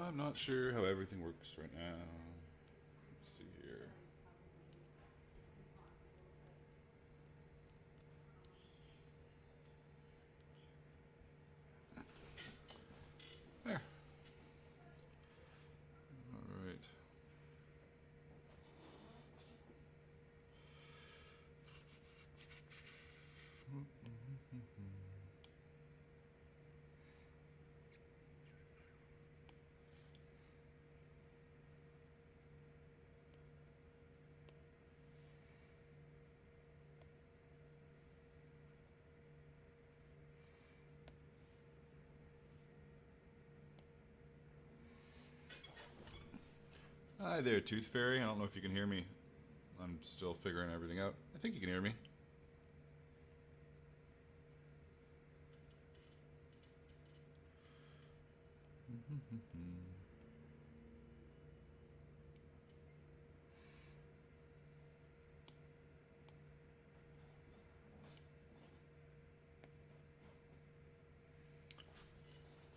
I'm not sure how everything works right now. Let's see here. There. All right. Hi there, Tooth Fairy. I don't know if you can hear me. I'm still figuring everything out. I think you can hear me.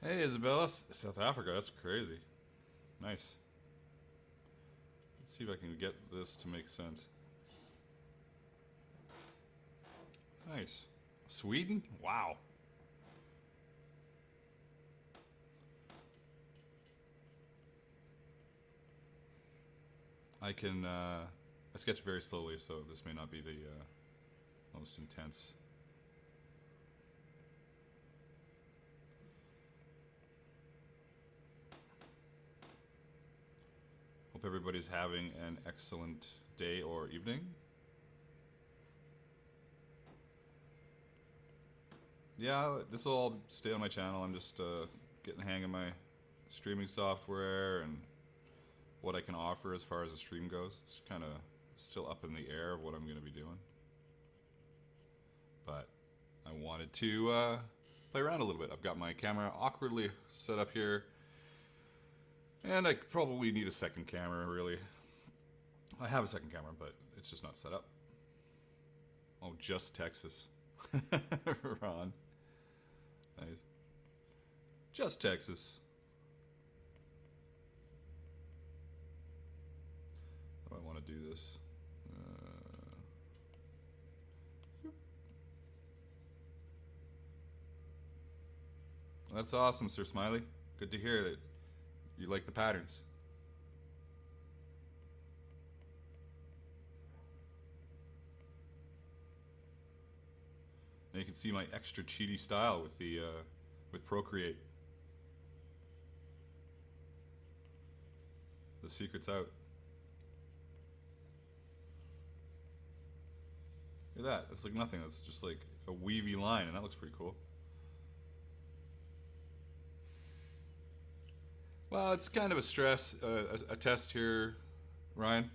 Hey, Isabella, South Africa. That's crazy. Nice. Let's see if I can get this to make sense. Nice. Sweden? Wow. I can, I sketch very slowly, so this may not be the most intense. Hope everybody's having an excellent day or evening. Yeah, this will all stay on my channel. I'm just getting the hang of my streaming software and what I can offer as far as the stream goes. It's kind of still up in the air of what I'm going to be doing. But I wanted to play around a little bit. I've got my camera awkwardly set up here. And I probably need a second camera, really. I have a second camera, but it's just not set up. Oh, just Texas. Ron. Nice. Just Texas. How do I want to do this? That's awesome, Sir Smiley. Good to hear that you like the patterns. And you can see my extra cheaty style with the with Procreate. The secret's out. Look at that. It's like nothing. It's just like a weavy line, and that looks pretty cool. Well, it's kind of a stress, a test here, Ryan.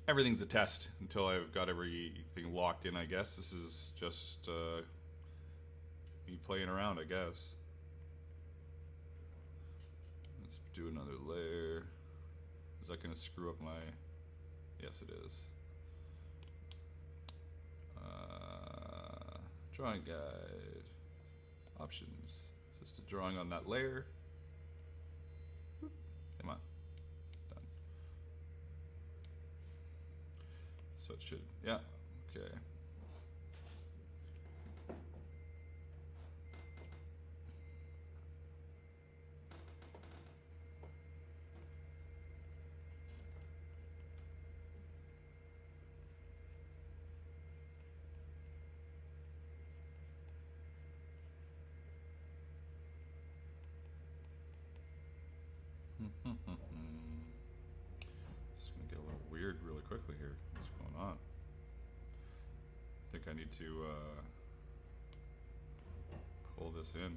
Everything's a test until I've got everything locked in, I guess. This is just me playing around, I guess. Let's do another layer. Is that going to screw up my... Yes, it is. Drawing guide. Options. Assisted drawing on that layer. Come on. Done. So it should, yeah, okay. It's gonna get a little weird really quickly here. What's going on? I think I need to pull this in.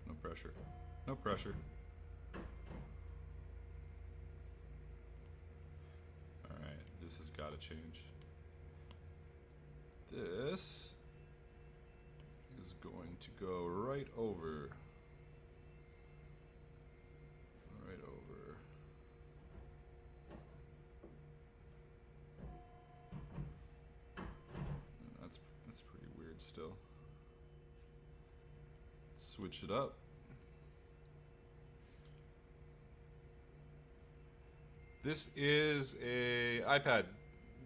No pressure. No pressure. Alright, this has got to change. This is going to go right over. Right over. And that's pretty weird still. switch it up. This is a iPad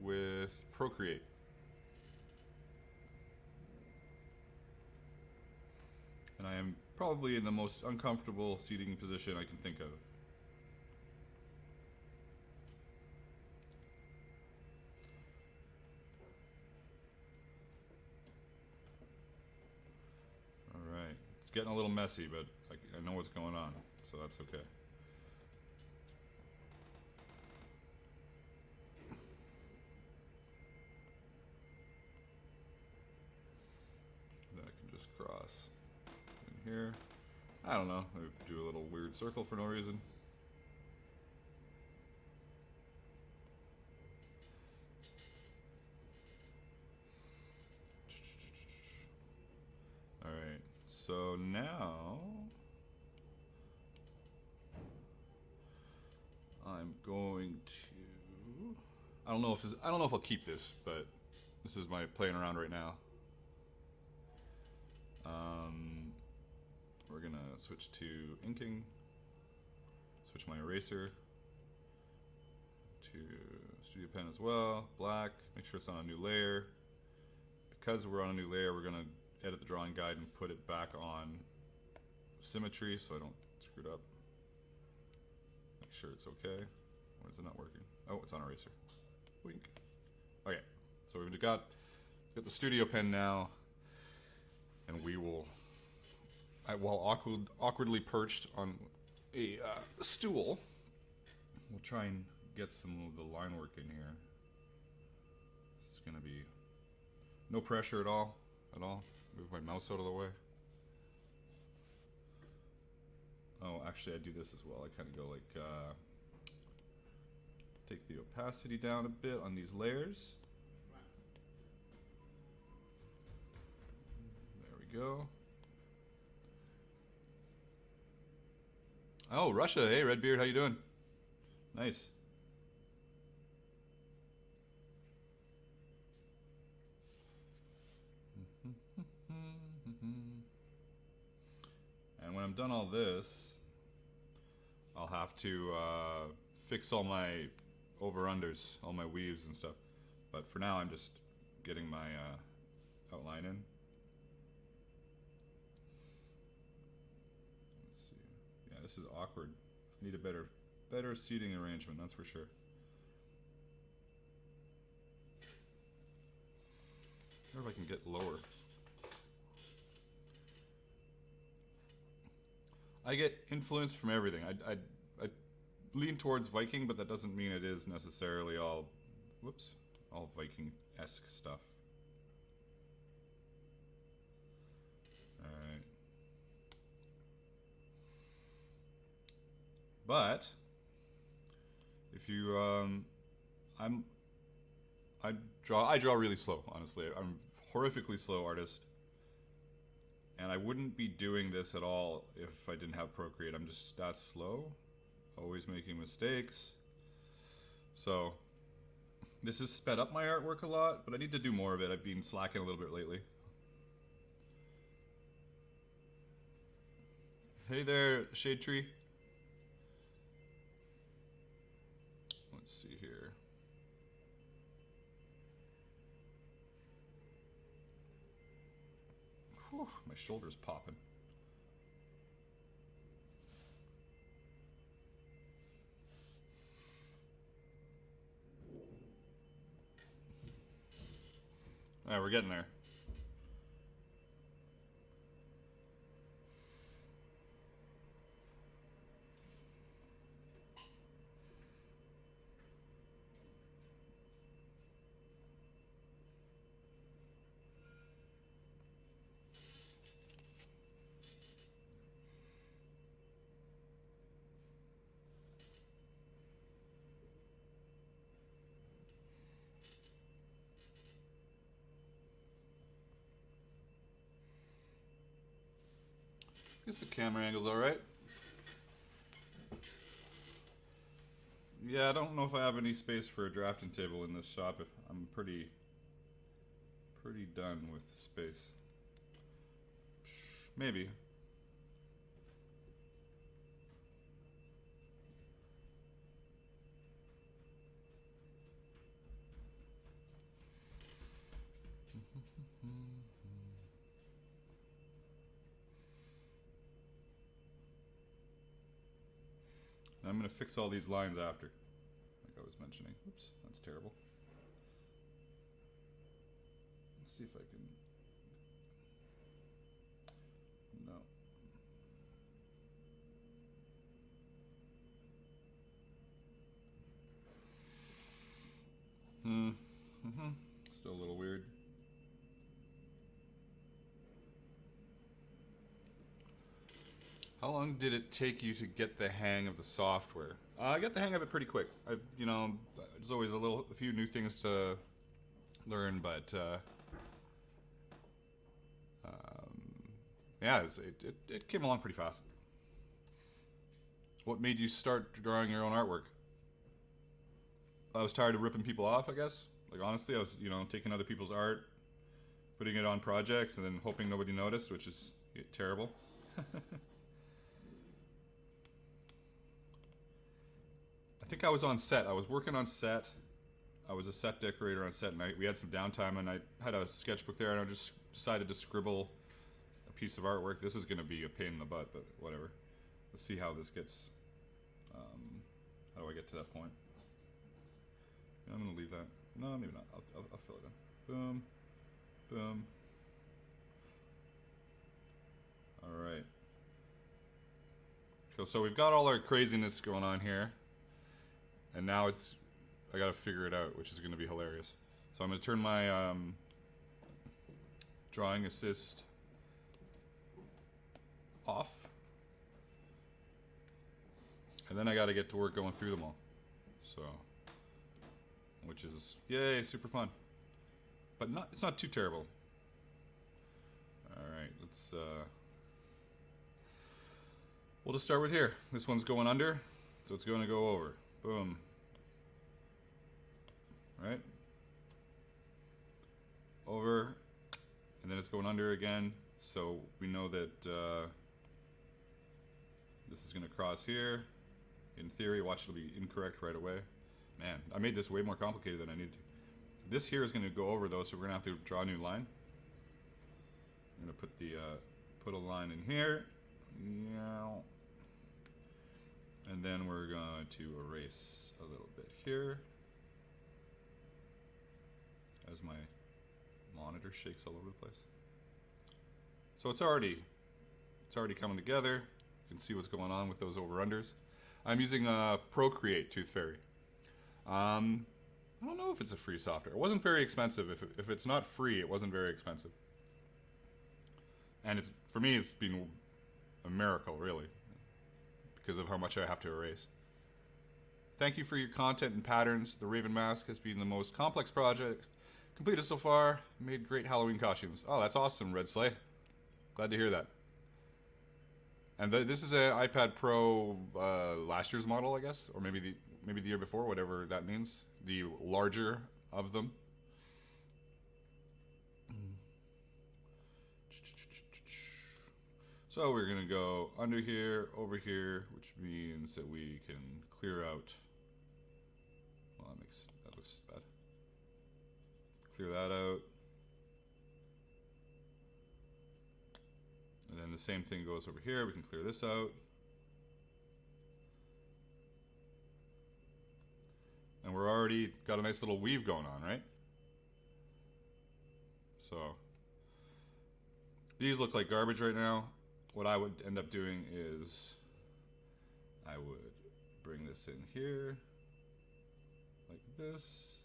with Procreate. And I am probably in the most uncomfortable seating position I can think of. Alright, it's getting a little messy, but I know what's going on, so that's okay. Then I can just cross in here. I don't know, I do a little weird circle for no reason. Alright, so now I'm going to, I don't know if I'll keep this, but this is my playing around right now. We're gonna switch to inking, switch my eraser to Studio Pen as well, black, make sure it's on a new layer. Because we're on a new layer, we're gonna edit the drawing guide and put it back on symmetry so I don't screw it up. Make sure it's okay. Why is it not working? Oh, it's on eraser. Wink. Okay, so we've got the Studio Pen now, and we will, while awkwardly perched on a stool, we'll try and get some of the line work in here. It's gonna be no pressure at all. Move my mouse out of the way. Oh, actually I do this as well. I kind of go like, take the opacity down a bit on these layers. There we go. Oh, Russia. Hey, Redbeard, how you doing? Nice. And when I'm done all this, I'll have to fix all my over-unders, all my weaves and stuff. But for now, I'm just getting my outline in. Let's see. Yeah, this is awkward. I need a better seating arrangement, that's for sure. I wonder if I can get lower. I get influence from everything. I lean towards Viking, but that doesn't mean it is necessarily all, all Viking-esque stuff. Alright. But, if you, I draw really slow, honestly. I'm a horrifically slow artist. And I wouldn't be doing this at all if I didn't have Procreate. I'm just that slow, always making mistakes. So this has sped up my artwork a lot, but I need to do more of it. I've been slacking a little bit lately. Hey there, Shade Tree. Let's see here. Whew, my shoulder's popping. Alright, we're getting there. I guess the camera angle's alright. Yeah, I don't know if I have any space for a drafting table in this shop. I'm pretty done with space. Maybe. And I'm going to fix all these lines after, like I was mentioning. Oops, that's terrible. Let's see if I can... No. Still a little weird. How long did it take you to get the hang of the software? I got the hang of it pretty quick. You know, there's always a few new things to learn, but yeah, it came along pretty fast. What made you start drawing your own artwork? I was tired of ripping people off, I guess. Like, honestly, I was, you know, taking other people's art, putting it on projects, and then hoping nobody noticed, which is terrible. I think I was on set. I was working on set. I was a set decorator on set, and we had some downtime, and I had a sketchbook there, and I just decided to scribble a piece of artwork. This is going to be a pain in the butt, but whatever. Let's see how this gets. How do I get to that point? I'm going to leave that. No, maybe not. I'll fill it in. Boom. Boom. All right. Cool. So we've got all our craziness going on here. And now I got to figure it out, which is going to be hilarious. So I'm going to turn my drawing assist off. And then I got to get to work going through them all. So, which is, yay, super fun. But it's not too terrible. All right, we'll just start with here. This one's going under, so it's going to go over. Boom. Right? Over, and then it's going under again, so we know that this is going to cross here. In theory, watch, it'll be incorrect right away. Man, I made this way more complicated than I needed to. This here is going to go over though, so we're going to have to draw a new line. I'm going to put a line in here. And then we're going to erase a little bit here as my monitor shakes all over the place. So it's already coming together. You can see what's going on with those over-unders. I'm using Procreate Tooth Fairy. I don't know if it's a free software. It wasn't very expensive. If it's not free, it wasn't very expensive. And for me, it's been a miracle, really, because of how much I have to erase. Thank you for your content and patterns. The Raven Mask has been the most complex project completed so far. Made great Halloween costumes. Oh, that's awesome, Red Sleigh. Glad to hear that. And this is an iPad Pro last year's model, I guess, or maybe the year before, whatever that means. The larger of them. So we're gonna go under here, over here, which means that we can clear out. Well, that looks bad. Clear that out. And then the same thing goes over here. We can clear this out. And we're already got a nice little weave going on, right? So these look like garbage right now. What I would end up doing is I would bring this in here like this.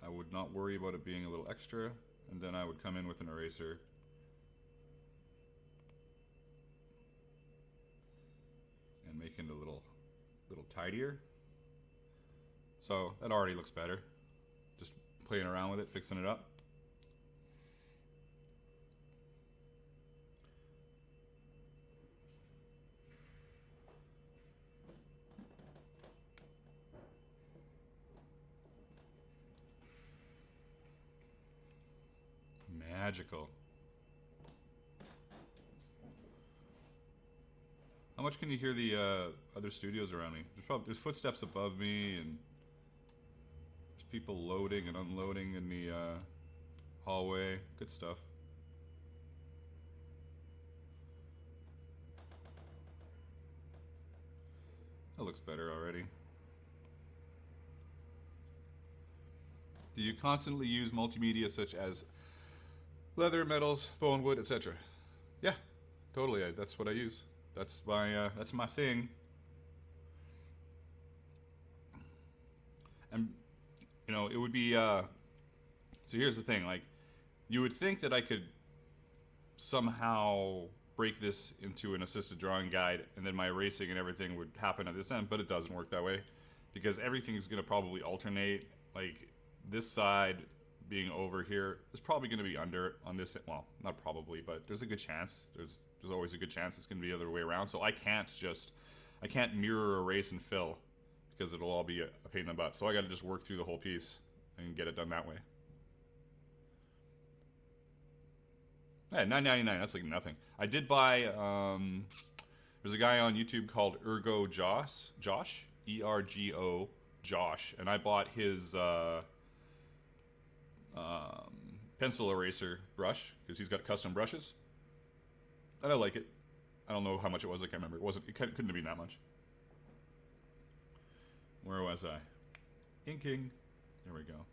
I would not worry about it being a little extra, and then I would come in with an eraser and make it a little tidier. So that already looks better. Just playing around with it, fixing it up. Magical. How much can you hear the other studios around me? There's footsteps above me, and there's people loading and unloading in the hallway. Good stuff. looks better already. Do you constantly use multimedia such as leather, metals, bone, wood, etc.? Yeah, totally. That's what I use. That's my thing. And you know, it would be. So here's the thing. Like, you would think that I could somehow break this into an assisted drawing guide, and then my erasing and everything would happen at this end. But it doesn't work that way, because everything is going to probably alternate. Like, this side being over here is probably going to be under on this. Well, not probably, but there's a good chance. There's always a good chance it's going to be the other way around. So I can't mirror, erase, and fill, because it'll all be a pain in the butt. So I got to just work through the whole piece and get it done that way. Yeah, $9.99. That's like nothing. I did buy. There's a guy on YouTube called Ergo Josh, ERGO Josh, and I bought his pencil eraser brush, because he's got custom brushes, and I like it. I don't know how much it was. I can't remember. It couldn't have been that much. Where was I? Inking. There we go.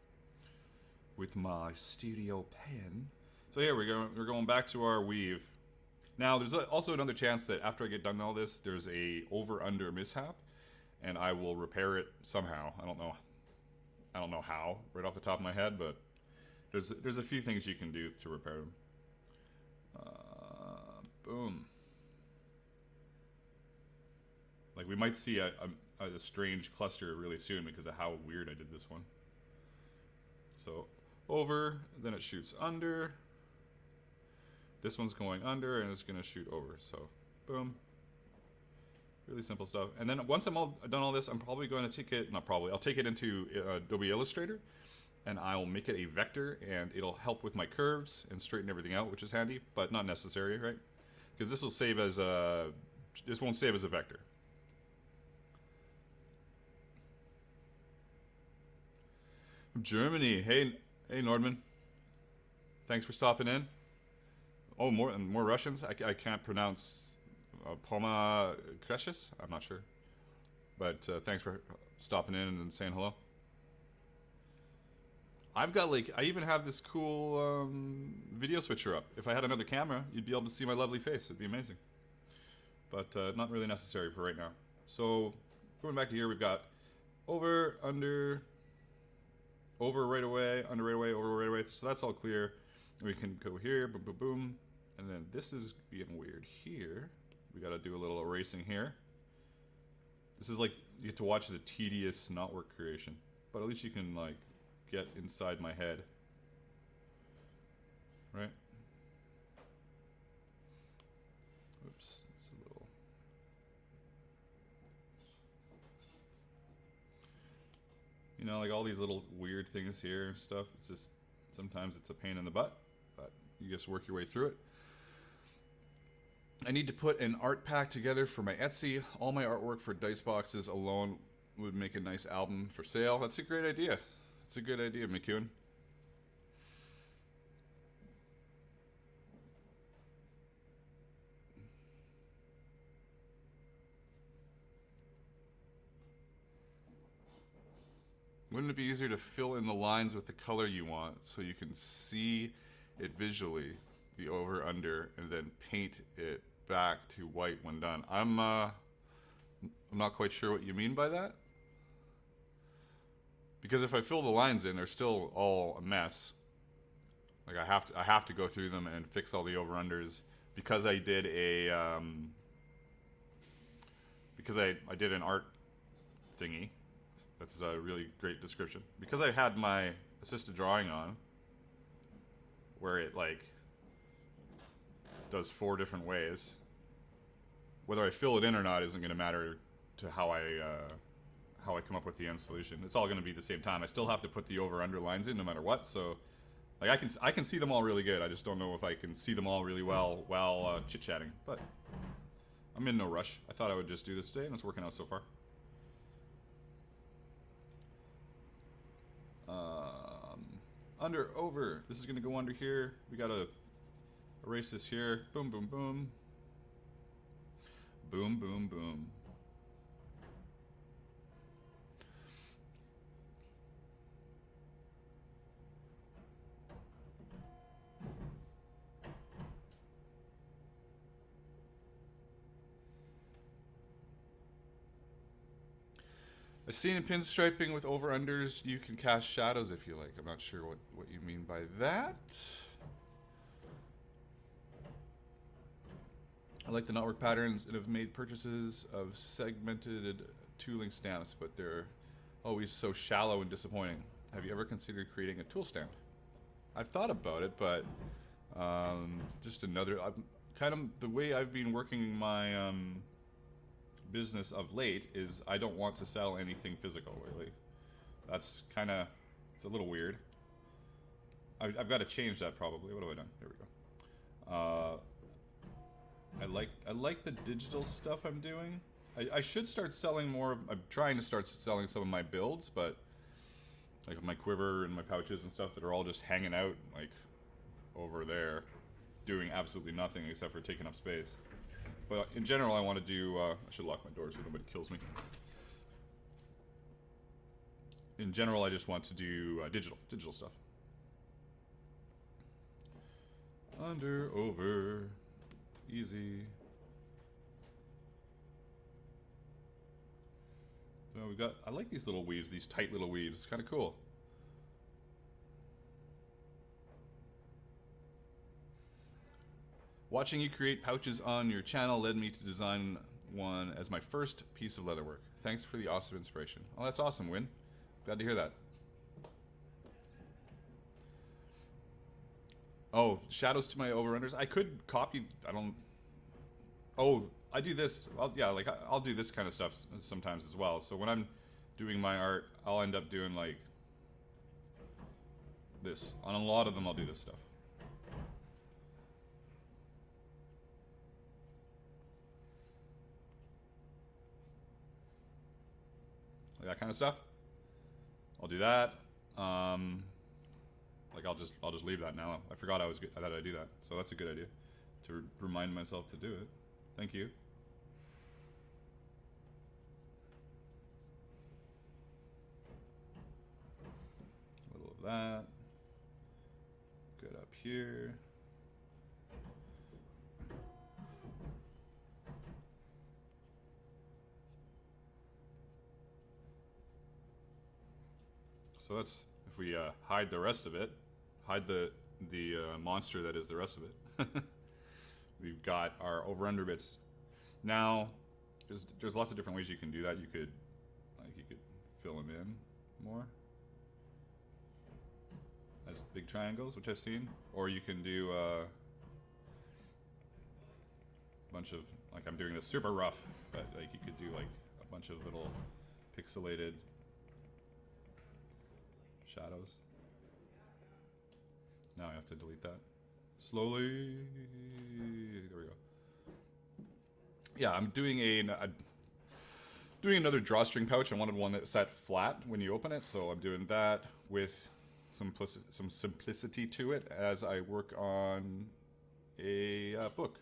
With my studio pen. So here we go. We're going back to our weave. Now, there's also another chance that after I get done all this, there's a over-under mishap, and I will repair it somehow. I don't know how right off the top of my head, but there's a few things you can do to repair them. Boom. Like, we might see a strange cluster really soon because of how weird I did this one. So over, then it shoots under. This one's going under, and it's going to shoot over. So boom. Really simple stuff. And then once I'm all done all this, I'm probably going to take it, not probably, I'll take it into Adobe Illustrator, and I'll make it a vector, and it'll help with my curves and straighten everything out, which is handy, but not necessary, right? Because this will save as a, this won't save as a vector. From Germany. Hey Nordman. Thanks for stopping in. Oh, more Russians. I can't pronounce Poma Kreshis. I'm not sure, but thanks for stopping in and saying hello. I've got, like, I even have this cool video switcher up. If I had another camera, you'd be able to see my lovely face. It'd be amazing. But not really necessary for right now. So going back to here, we've got over, under, over right away, under right away, over right away. So that's all clear. We can go here, boom, boom, boom. And then this is being weird here. We got to do a little erasing here. This is like, you get to watch the tedious knotwork creation. But at least you can, like, get inside my head. Right? Oops, it's a little... You know, like all these little weird things here and stuff. It's just, sometimes it's a pain in the butt, but you just work your way through it. I need to put an art pack together for my Etsy. All my artwork for dice boxes alone would make a nice album for sale. That's a great idea. That's a good idea, McEwen. Wouldn't it be easier to fill in the lines with the color you want so you can see it visually, the over, under, and then paint it back to white when done? I'm not quite sure what you mean by that. Because if I fill the lines in, they're still all a mess. Like, I have to go through them and fix all the over-unders because I did a because I did an art thingy. That's a really great description. Because I had my assisted drawing on, where it, like, does 4 different ways. Whether I fill it in or not isn't going to matter to how I come up with the end solution. It's all going to be the same time. I still have to put the over-under lines in no matter what. So, like, I can see them all really good. I just don't know if I can see them all really well while chit-chatting. But I'm in no rush. I thought I would just do this today, and it's working out so far. Under, over. This is going to go under here. We got to erase this here. Boom, boom, boom. Boom, boom, boom. I've seen in pinstriping with over-unders, you can cast shadows if you like. I'm not sure what you mean by that. I like the knotwork patterns and have made purchases of segmented tooling stamps, but they're always so shallow and disappointing. Have you ever considered creating a tool stamp? I've thought about it, but just another... kind of the way I've been working my business of late is I don't want to sell anything physical, really. That's kind of... it's a little weird. I've got to change that probably. What have I done? There we go. I like the digital stuff I'm doing. I should start selling more. I'm trying to start selling some of my builds, but like my quiver and my pouches and stuff that are all just hanging out like over there, doing absolutely nothing except for taking up space. But in general, I want to do. I should lock my door so nobody kills me. In general, I just want to do digital stuff. Under, over, easy. So we got. I like these little weaves, these tight little weaves. It's kind of cool. Watching you create pouches on your channel led me to design one as my first piece of leatherwork. Thanks for the awesome inspiration. Oh, that's awesome, Win. Glad to hear that. Oh, shadows to my over-unders. I could copy. I don't. Oh, I do this. Yeah, like I'll do this kind of stuff sometimes as well. So when I'm doing my art, I'll end up doing like this. On a lot of them, I'll do this stuff. Like that kind of stuff. I'll do that. Like I'll just leave that now. I forgot that I do that. So that's a good idea to remind myself to do it. Thank you. A little of that. Good up here. So that's, if we hide the rest of it, hide the monster that is the rest of it. We've got our over-under bits. Now, there's lots of different ways you can do that. You could fill them in more as big triangles, which I've seen, or you can do a bunch of, like I'm doing this super rough, but like you could do like a bunch of little pixelated shadows. Now I have to delete that. Slowly. There we go. Yeah, I'm doing doing another drawstring pouch. I wanted one that sat flat when you open it, so I'm doing that with some simplicity to it as I work on a book.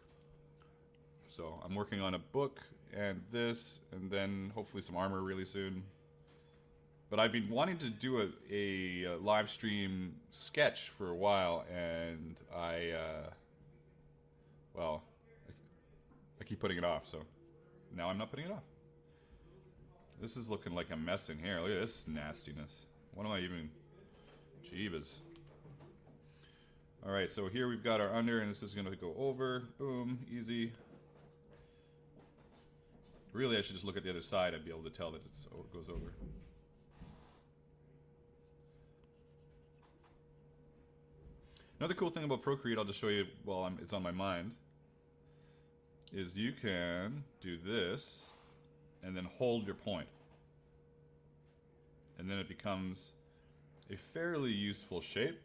So I'm working on a book and this, and then hopefully some armor really soon. But I've been wanting to do a live stream sketch for a while, and well, I keep putting it off, so now I'm not putting it off. This is looking like a mess in here. Look at this nastiness. What am I even... Jeebus. Alright, so here we've got our under, and this is going to go over. Boom, easy. Really, I should just look at the other side. I'd be able to tell that it goes over. Another cool thing about Procreate, I'll just show you while it's on my mind, is you can do this and then hold your point. And then it becomes a fairly useful shape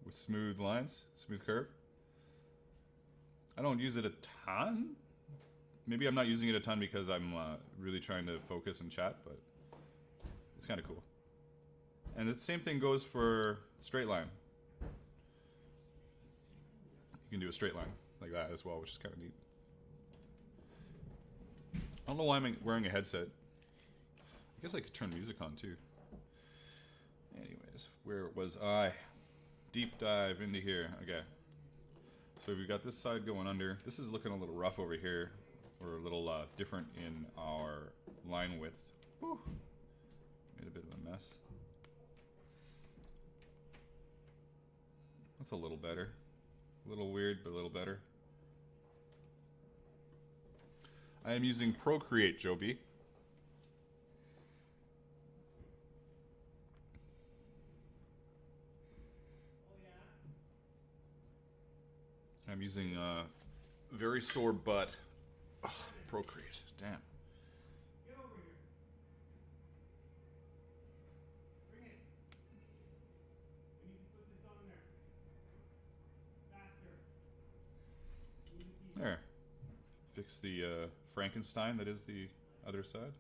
with smooth lines, smooth curve. I don't use it a ton. Maybe I'm not using it a ton because I'm really trying to focus and chat, but it's kind of cool. And the same thing goes for straight line. You can do a straight line like that as well, which is kind of neat. I don't know why I'm wearing a headset. I guess I could turn music on too. Anyways, where was I? Deep dive into here. Okay. So we've got this side going under. This is looking a little rough over here. We're a little different in our line width. Whew. Made a bit of a mess. That's a little better. A little weird, but a little better. I am using Procreate, Joby. I'm using very sore butt. Ugh, Procreate, damn. Get over here. Bring it. We need to put this on there. Faster. Move the key. There. Fix the Frankenstein that is the other side.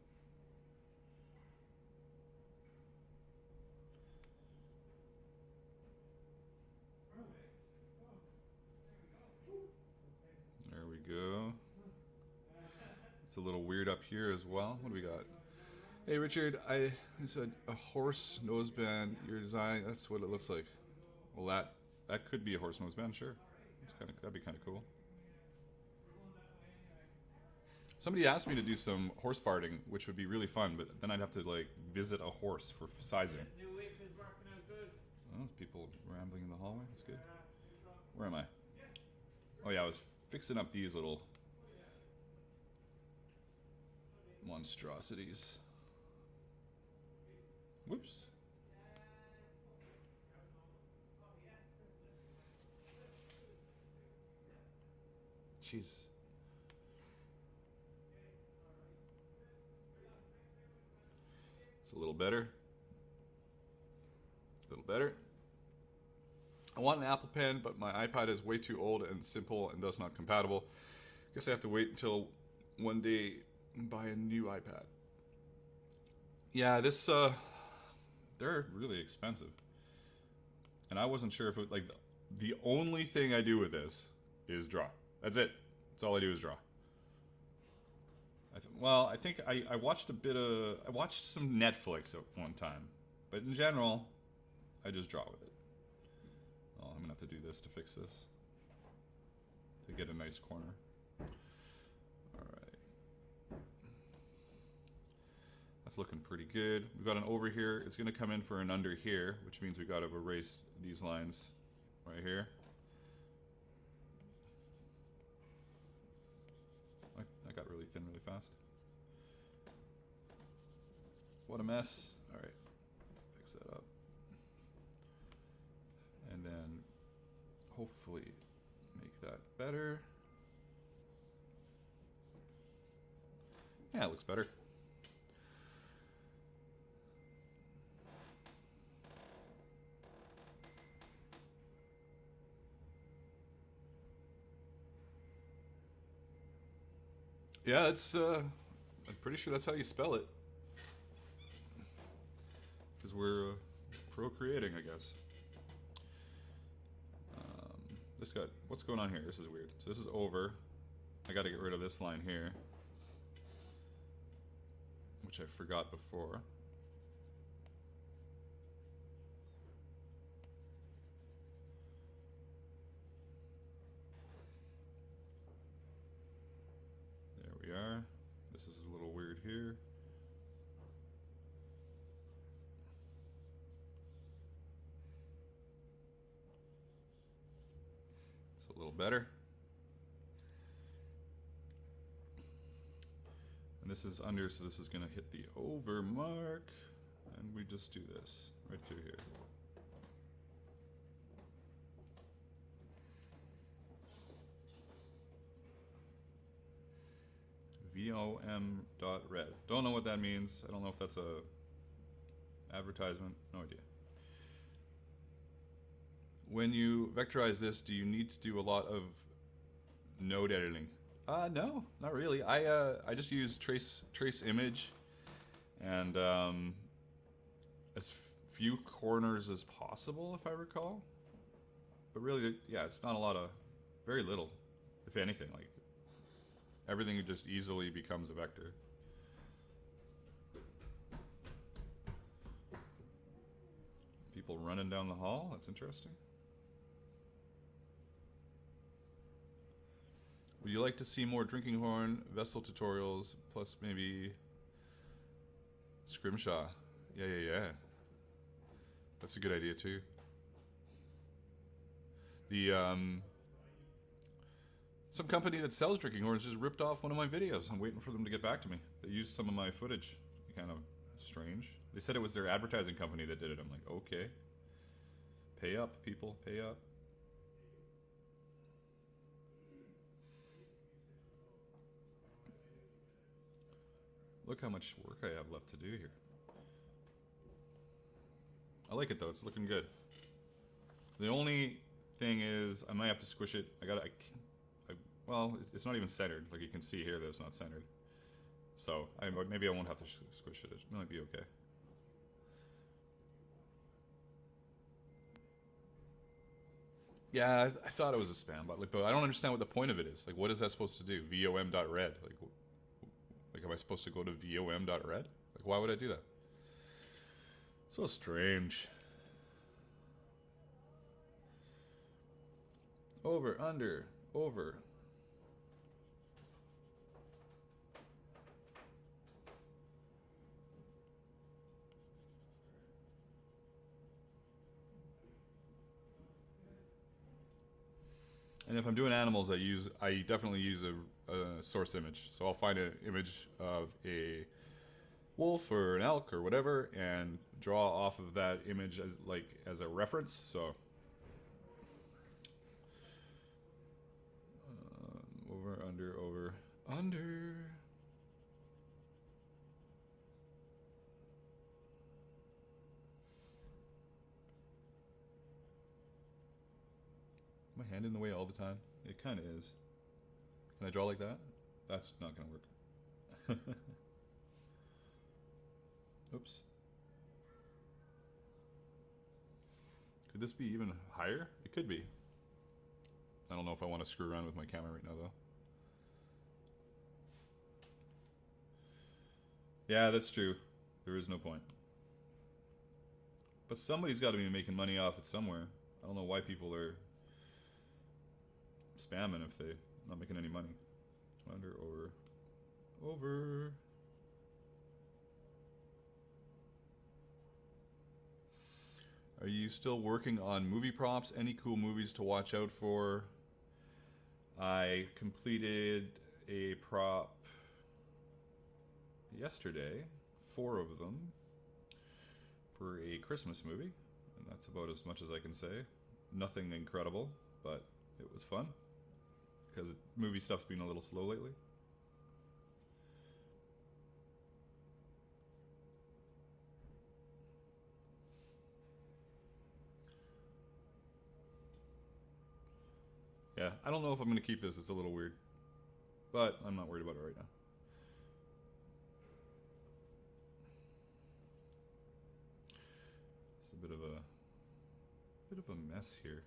There we go. It's a little weird up here as well. What do we got? Hey Richard, I said a horse noseband. Your design, that's what it looks like. Well, that could be a horse noseband, sure. That'd be kind of cool. Somebody asked me to do some horse parting, which would be really fun, but then I'd have to like visit a horse for sizing. New whip is working out good. Oh, there's people rambling in the hallway. That's good. Where am I? Oh yeah, I was fixing up these little monstrosities. Whoops. Jeez. It's a little better. A little better. I want an Apple Pen, but my iPad is way too old and simple and thus not compatible. Guess I have to wait until one day and buy a new iPad. Yeah, they're really expensive. And I wasn't sure if it, like, the only thing I do with this is draw. That's it. That's all I do is draw. I think I watched I watched some Netflix at one time. But in general, I just draw with it. Oh, I'm gonna have to do this to fix this. To get a nice corner. Alright. That's looking pretty good. We've got an over here. It's gonna come in for an under here, which means we gotta erase these lines right here. I got really thin really fast. What a mess. Alright. Fix that up. And then hopefully make that better. Yeah, it looks better. Yeah, it's I'm pretty sure that's how you spell it. Because we're procreating, I guess. What's going on here? This is weird. So this is over. I got to get rid of this line here, which I forgot before. There we are. This is a little weird here. It's a little better. And this is under, so this is going to hit the over mark. And we just do this right through here. VOM.red. Don't know what that means. I don't know if that's a advertisement. No idea. When you vectorize this, do you need to do a lot of node editing? No, not really. I just use trace image and as few corners as possible, if I recall. But really, yeah, it's not a lot of, very little, if anything. Like everything just easily becomes a vector. People running down the hall. That's interesting. Would you like to see more drinking horn vessel tutorials, plus maybe scrimshaw? Yeah. That's a good idea too. The some company that sells drinking horns just ripped off one of my videos. I'm waiting for them to get back to me. They used some of my footage. Kind of strange. They said it was their advertising company that did it. I'm like, okay. Pay up, people. Pay up. Look how much work I have left to do here. I like it though. It's looking good. The only thing is, I might have to squish it. Well, it's not even centered. Like you can see here that it's not centered. So maybe I won't have to squish it. It might be okay. Yeah, I thought it was a spam bot, but I don't understand what the point of it is. Like, what is that supposed to do? vom.red. Like, am I supposed to go to vom.red? Like, why would I do that? So strange. Over, under, over. And if I'm doing animals, I definitely use a source image. So I'll find an image of a wolf or an elk or whatever, and draw off of that image as a reference. So over, under. My hand in the way all the time? It kind of is. Can I draw like that? That's not going to work. Oops. Could this be even higher? It could be. I don't know if I want to screw around with my camera right now though. Yeah, that's true. There is no point. But somebody's got to be making money off it somewhere. I don't know why people are spamming if they're not making any money. Under, over. Are you still working on movie props? Any cool movies to watch out for? I completed a prop yesterday, 4 of them, for a Christmas movie, and that's about as much as I can say. Nothing incredible, but it was fun, because movie stuff's been a little slow lately. Yeah, I don't know if I'm going to keep this. It's a little weird, but I'm not worried about it right now. It's a bit of a mess here.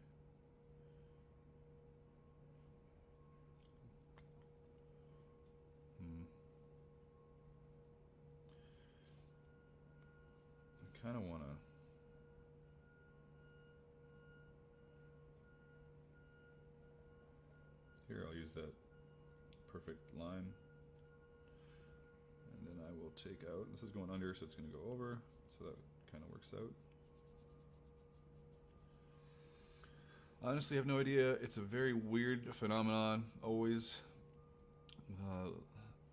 I kind of want to. Here, I'll use that perfect line. And then I will take out, this is going under, so it's going to go over, so that kind of works out. Honestly, I have no idea. It's a very weird phenomenon, always.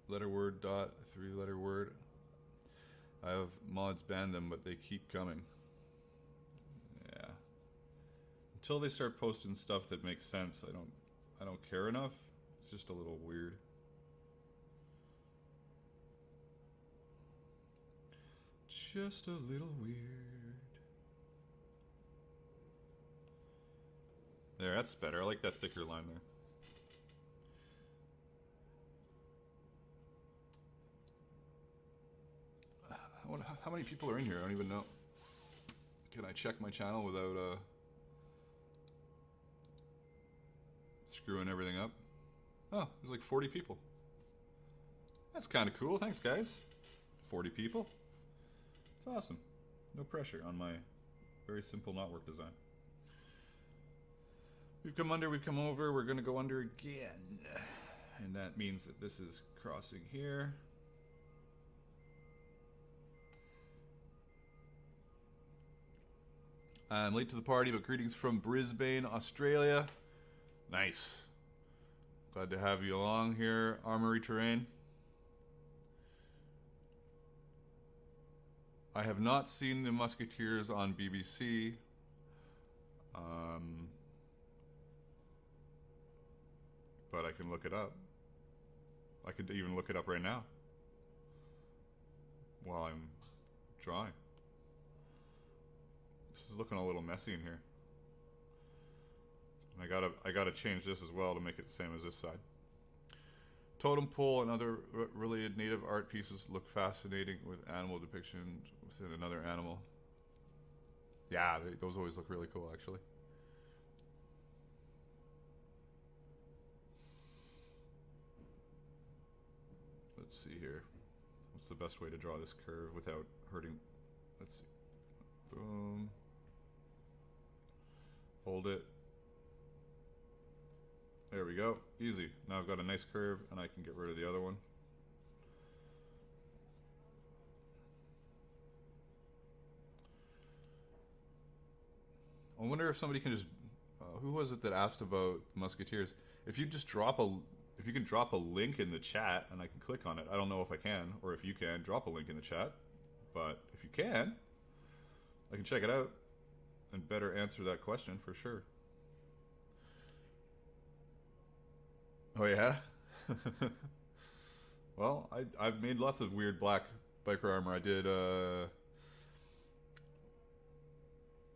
Letter word, dot, 3-letter word. I have mods ban them, but they keep coming. Yeah. Until they start posting stuff that makes sense, I don't care enough. It's just a little weird. Just a little weird. There, that's better. I like that thicker line there. How many people are in here? I don't even know. Can I check my channel without screwing everything up? Oh, there's like 40 people. That's kind of cool. Thanks, guys. 40 people. It's awesome. No pressure on my very simple knotwork design. We've come under, we've come over. We're going to go under again. And that means that this is crossing here. I'm late to the party, but greetings from Brisbane, Australia. Nice. Glad to have you along here, Armory Terrain. I have not seen the Musketeers on BBC. But I can look it up. I could even look it up right now while I'm drawing. This is looking a little messy in here. And I gotta change this as well to make it the same as this side. Totem pole and other related native art pieces look fascinating with animal depiction within another animal. Yeah, those always look really cool, actually. Let's see here. What's the best way to draw this curve without hurting? Let's see. Boom. Hold it. There we go. Easy. Now I've got a nice curve and I can get rid of the other one. I wonder if somebody can just who was it that asked about Musketeers? If you just drop if you can drop a link in the chat and I can click on it. I don't know if I can, or if you can drop a link in the chat, but if you can, I can check it out and better answer that question for sure. Oh yeah? Well, I've made lots of weird black biker armor. I did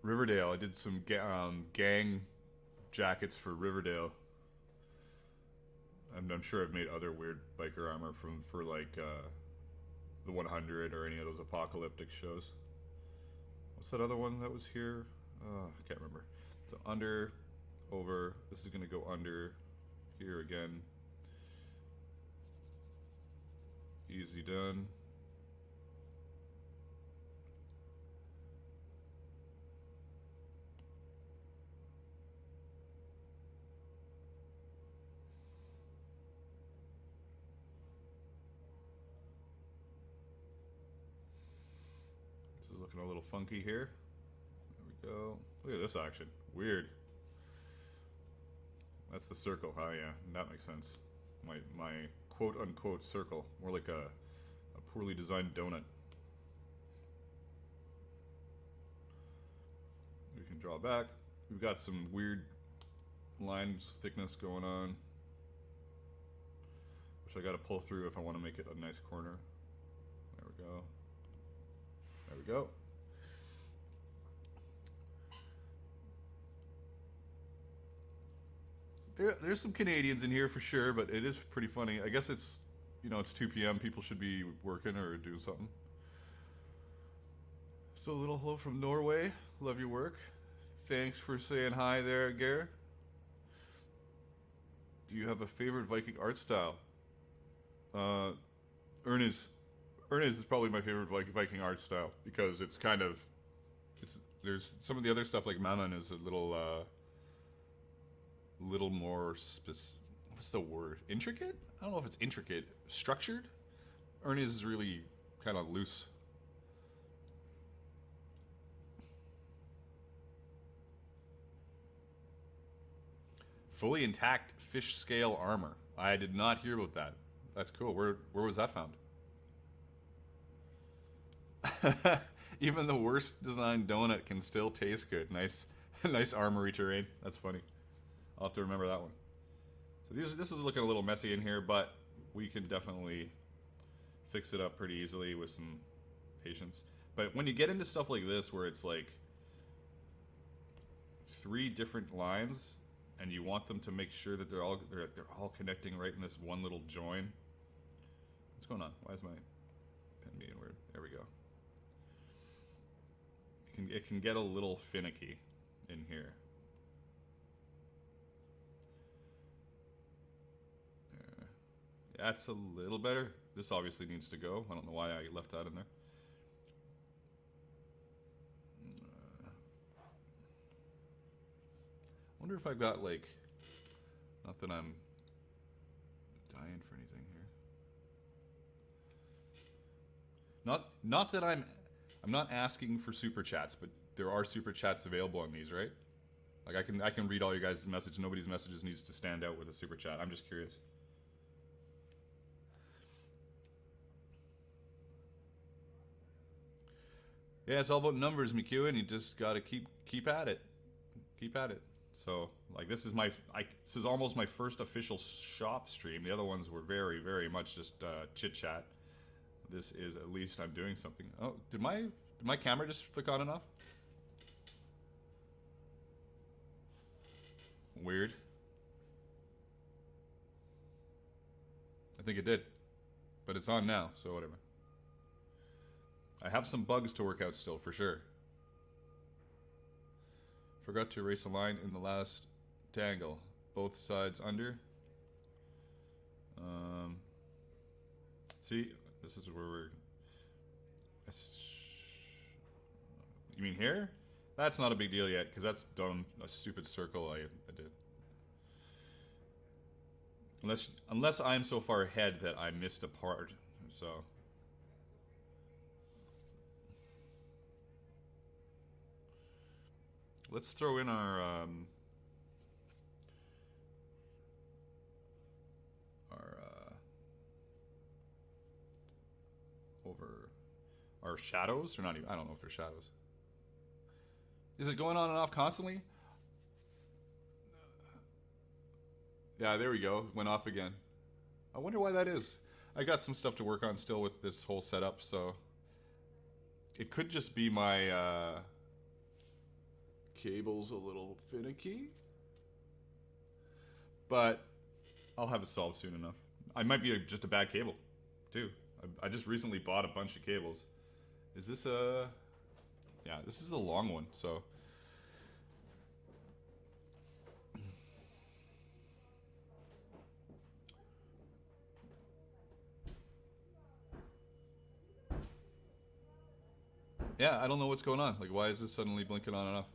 Riverdale. I did some gang jackets for Riverdale. I'm sure I've made other weird biker armor for like the 100 or any of those apocalyptic shows. What's that other one that was here? I can't remember. So under, over. This is gonna go under here again. Easy done. This is looking a little funky here. There we go. Look at this action. Weird. That's the circle. Oh yeah, that makes sense. My quote unquote circle. More like a poorly designed donut. We can draw back. We've got some weird lines thickness going on, which I gotta pull through if I want to make it a nice corner. There we go. There we go. There's some Canadians in here for sure, but it is pretty funny. I guess it's, you know, it's 2 p.m. People should be working or doing something. So a little hello from Norway. Love your work. Thanks for saying hi there, Gare. Do you have a favorite Viking art style? Ernest is probably my favorite Viking art style because it's kind of, there's some of the other stuff like Mammon is a little more what's the word? Intricate? I don't know if it's intricate. Structured? Ernest is really kind of loose. Fully intact fish scale armor. I did not hear about that. That's cool. Where was that found? Even the worst designed donut can still taste good. Nice, nice armory terrain. That's funny. I'll have to remember that one. So this is looking a little messy in here, but we can definitely fix it up pretty easily with some patience. But when you get into stuff like this, where it's like 3 different lines, and you want them to make sure that they're all connecting right in this one little join. What's going on? Why is my pen being weird? There we go. It can get a little finicky in here. That's a little better. This obviously needs to go. I don't know why I left that in there. I wonder if I've got like, not that I'm dying for anything here. Not that I'm not asking for super chats, but there are super chats available on these, right? Like I can read all you guys' message. Nobody's messages needs to stand out with a super chat. I'm just curious. Yeah, it's all about numbers, McEwen. You just gotta keep at it, keep at it. So like this is this is almost my first official shop stream. The other ones were very much just chit chat. This is at least I'm doing something. Oh, did my camera just flick on and off? Weird. I think it did, but it's on now, so whatever. I have some bugs to work out still, for sure. Forgot to erase a line in the last tangle. Both sides under. See, this is where we're... You mean here? That's not a big deal yet, because that's done a stupid circle I did. Unless I'm so far ahead that I missed a part, so... Let's throw in our over our shadows, or not even, I don't know if they're shadows. Is it going on and off constantly? Yeah, there we go. Went off again. I wonder why that is. I got some stuff to work on still with this whole setup, so it could just be my cable's a little finicky, but I'll have it solved soon enough. I might be just a bad cable too. I just recently bought a bunch of cables. Is this a... Yeah, this is a long one, so... Yeah, I don't know what's going on. Like, why is this suddenly blinking on and off?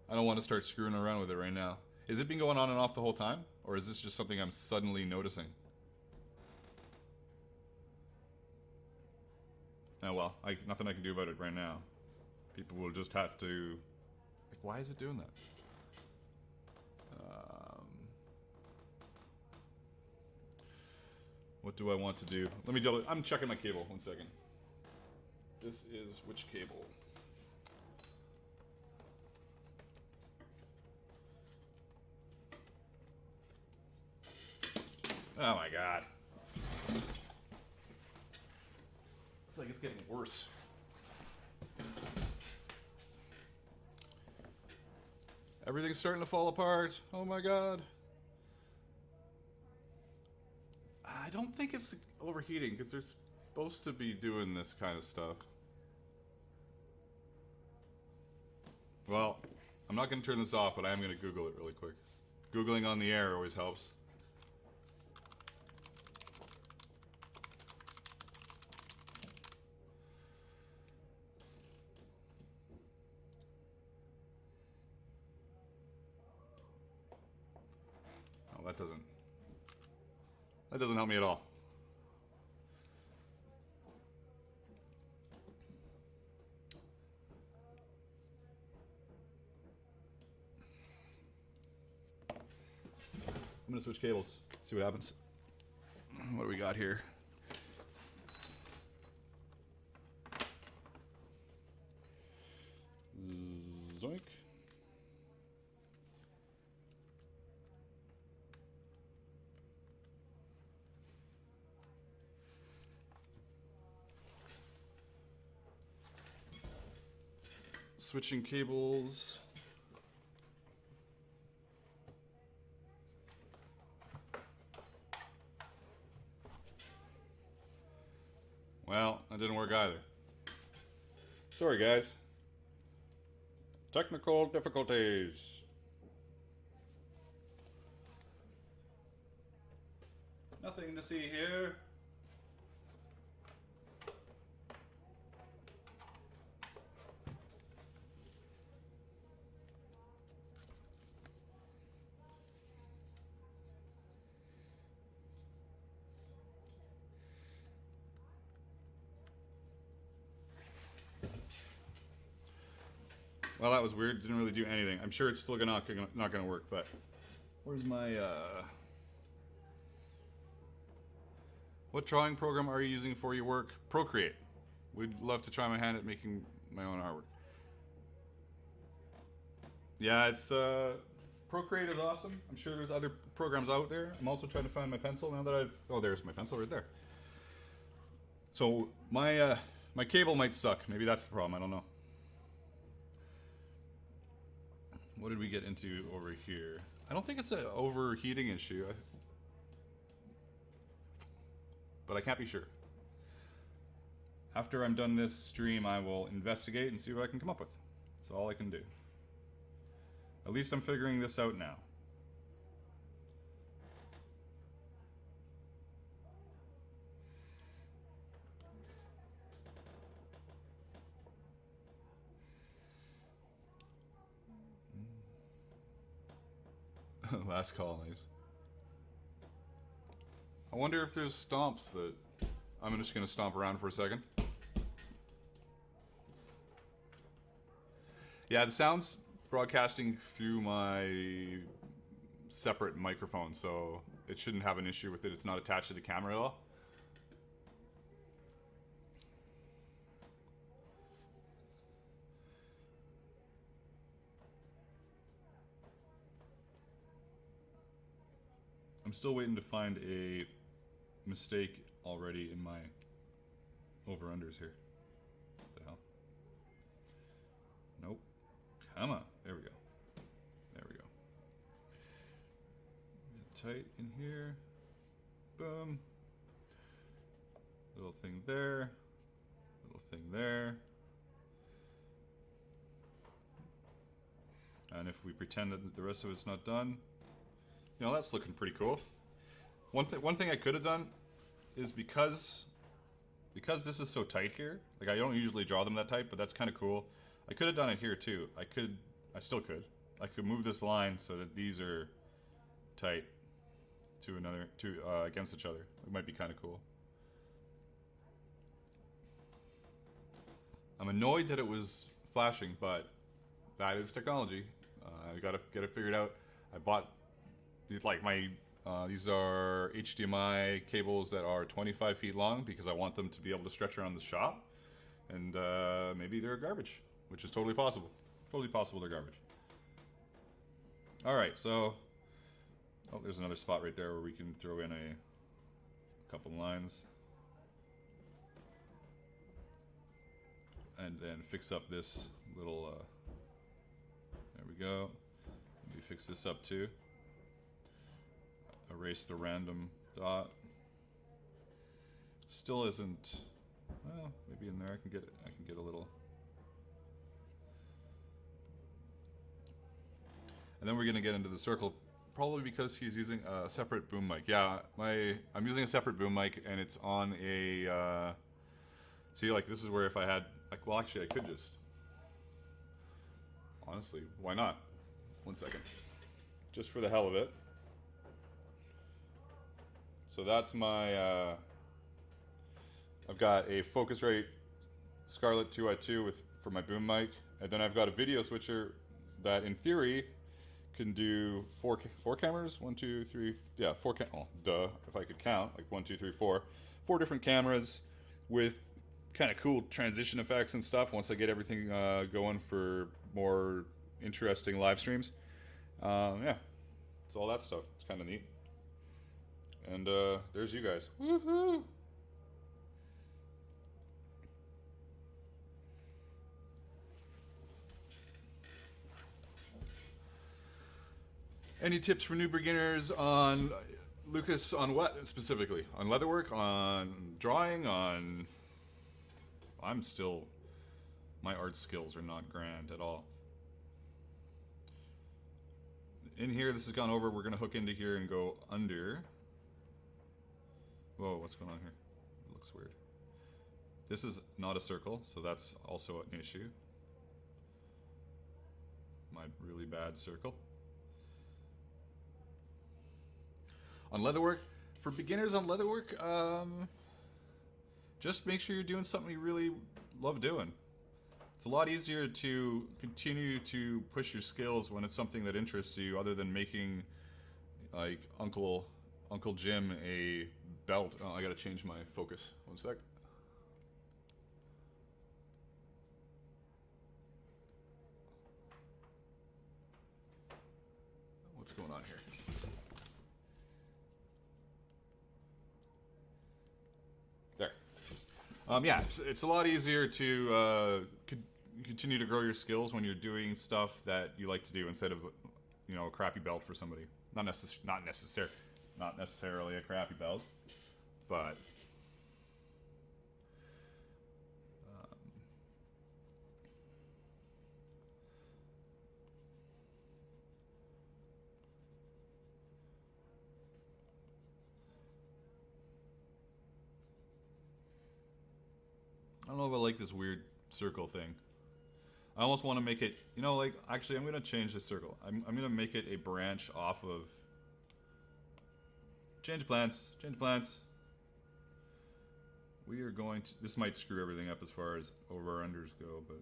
I don't want to start screwing around with it right now. Has it been going on and off the whole time? Or is this just something I'm suddenly noticing? Oh well, nothing I can do about it right now. People will just have to... Like, why is it doing that? What do I want to do? Let me double... I'm checking my cable, 1 second. This is which cable? Oh my god. It's like it's getting worse. Everything's starting to fall apart. Oh my god. I don't think it's overheating because they're supposed to be doing this kind of stuff. Well, I'm not going to turn this off, but I am going to Google it really quick. Googling on the air always helps. Oh, that doesn't help me at all. I'm gonna switch cables, see what happens. What do we got here? Zoink. Switching cables. Well, that didn't work either. Sorry, guys. Technical difficulties. Nothing to see here. Well, that was weird. Didn't really do anything. I'm sure it's still not gonna work, but where's my what drawing program are you using for your work? Procreate. We'd love to try my hand at making my own artwork. Yeah, it's Procreate is awesome. I'm sure there's other programs out there. I'm also trying to find my pencil now that I've... Oh, there's my pencil right there. So my my cable might suck. Maybe that's the problem. I don't know. What did we get into over here? I don't think it's an overheating issue, but I can't be sure. After I'm done this stream, I will investigate and see what I can come up with. That's all I can do. At least I'm figuring this out now. Last call, nice. I wonder if there's stomps that... I'm just gonna stomp around for a second. Yeah, the sound's broadcasting through my separate microphone, so it shouldn't have an issue with it. It's not attached to the camera at all. I'm still waiting to find a mistake already in my over-unders here. What the hell? Nope. Come on. There we go. There we go. Tight in here. Boom. Little thing there. Little thing there. And if we pretend that the rest of it's not done, you know, that's looking pretty cool. One thing I could have done is because this is so tight here, like I don't usually draw them that tight, but that's kind of cool. I could have done it here too. I still could. I could move this line so that these are tight to against each other. It might be kind of cool. I'm annoyed that it was flashing, but that is technology. I gotta get it figured out. I bought like my these are HDMI cables that are 25 feet long because I want them to be able to stretch around the shop, and maybe they're garbage, which is totally possible. Totally possible they're garbage. All right, so oh, there's another spot right there where we can throw in a couple lines, and then fix up this little. There we go. Maybe fix this up too. Erase the random dot. Still isn't. Well, maybe in there I can get a little. And then we're gonna get into the circle, probably because he's using a separate boom mic. Yeah, I'm using a separate boom mic, and it's on a. See, like this is where if I had, like, well, actually, I could just. Honestly, why not? 1 second, just for the hell of it. So that's my, I've got a Focusrite Scarlett 2i2 for my boom mic, and then I've got a video switcher that in theory can do four cameras, 1, 2, 3, yeah, well, duh, if I could count, like 1, 2, 3, 4 different cameras with kind of cool transition effects and stuff once I get everything going for more interesting live streams. Yeah, it's all that stuff. It's kind of neat. And there's you guys. Woohoo! Any tips for new beginners on Lucas, on what specifically? On leatherwork, on drawing, on... my art skills are not grand at all. In here, this has gone over. We're gonna hook into here and go under. Whoa, what's going on here? It looks weird. This is not a circle, so that's also an issue. My really bad circle. On leatherwork, for beginners on leatherwork, just make sure you're doing something you really love doing. It's a lot easier to continue to push your skills when it's something that interests you, other than making like Uncle Jim a belt. Oh, I gotta change my focus. One sec. What's going on here? There. Yeah, it's a lot easier to continue to grow your skills when you're doing stuff that you like to do instead of, you know, a crappy belt for somebody. Not necessarily a crappy belt, but I don't know if I like this weird circle thing. I almost want to make it, you know, like, actually, I'm going to change this circle. I'm going to make it a branch off of... Change plans. We are going to... This might screw everything up as far as over-unders go, but...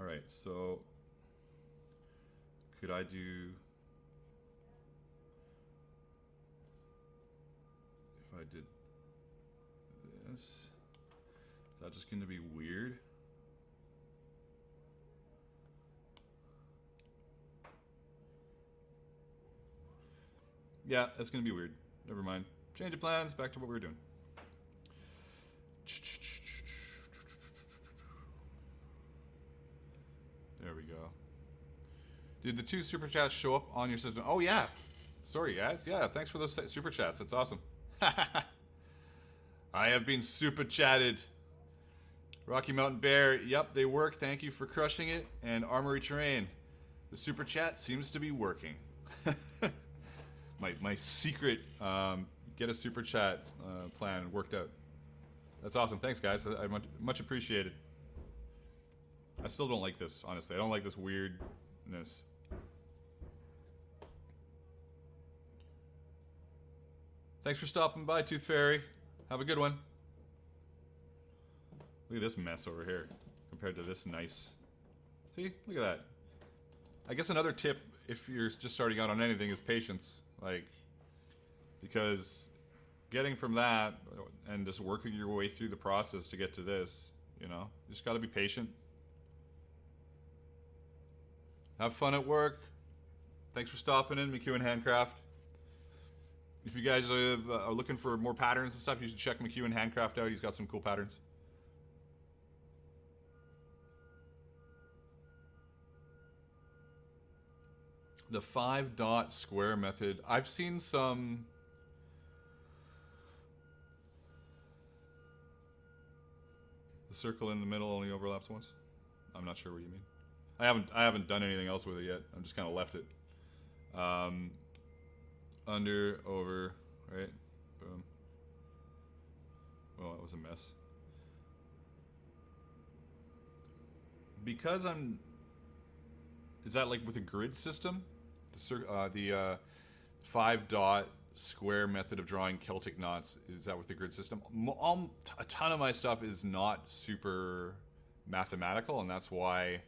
Alright, so... Could I do... If I did this... Is that just going to be weird? Yeah, that's going to be weird. Never mind. Change of plans, back to what we were doing. There we go. Did the 2 super chats show up on your system? Oh, yeah. Sorry, guys. Yeah, thanks for those super chats. That's awesome. I have been super chatted. Rocky Mountain Bear, yep, they work. Thank you for crushing it. And Armory Terrain, the super chat seems to be working. My secret get a super chat plan worked out. That's awesome. Thanks, guys. I much appreciated. I still don't like this, honestly. I don't like this weirdness. Thanks for stopping by, Tooth Fairy. Have a good one. Look at this mess over here compared to this nice. See? Look at that. I guess another tip if you're just starting out on anything is patience. Like, because getting from that and just working your way through the process to get to this, you know, you just got to be patient. Have fun at work. Thanks for stopping in, McEwen Handcraft. If you guys are looking for more patterns and stuff, you should check McEwen Handcraft out. He's got some cool patterns. The 5-dot square method. I've seen some... The circle in the middle only overlaps once. I'm not sure what you mean. I haven't done anything else with it yet. I'm just kind of left it. Under, over, right? Boom. Well, that was a mess. Because I'm... Is that like with a grid system? The 5-dot square method of drawing Celtic knots, is that with the grid system? A ton of my stuff is not super mathematical, and that's why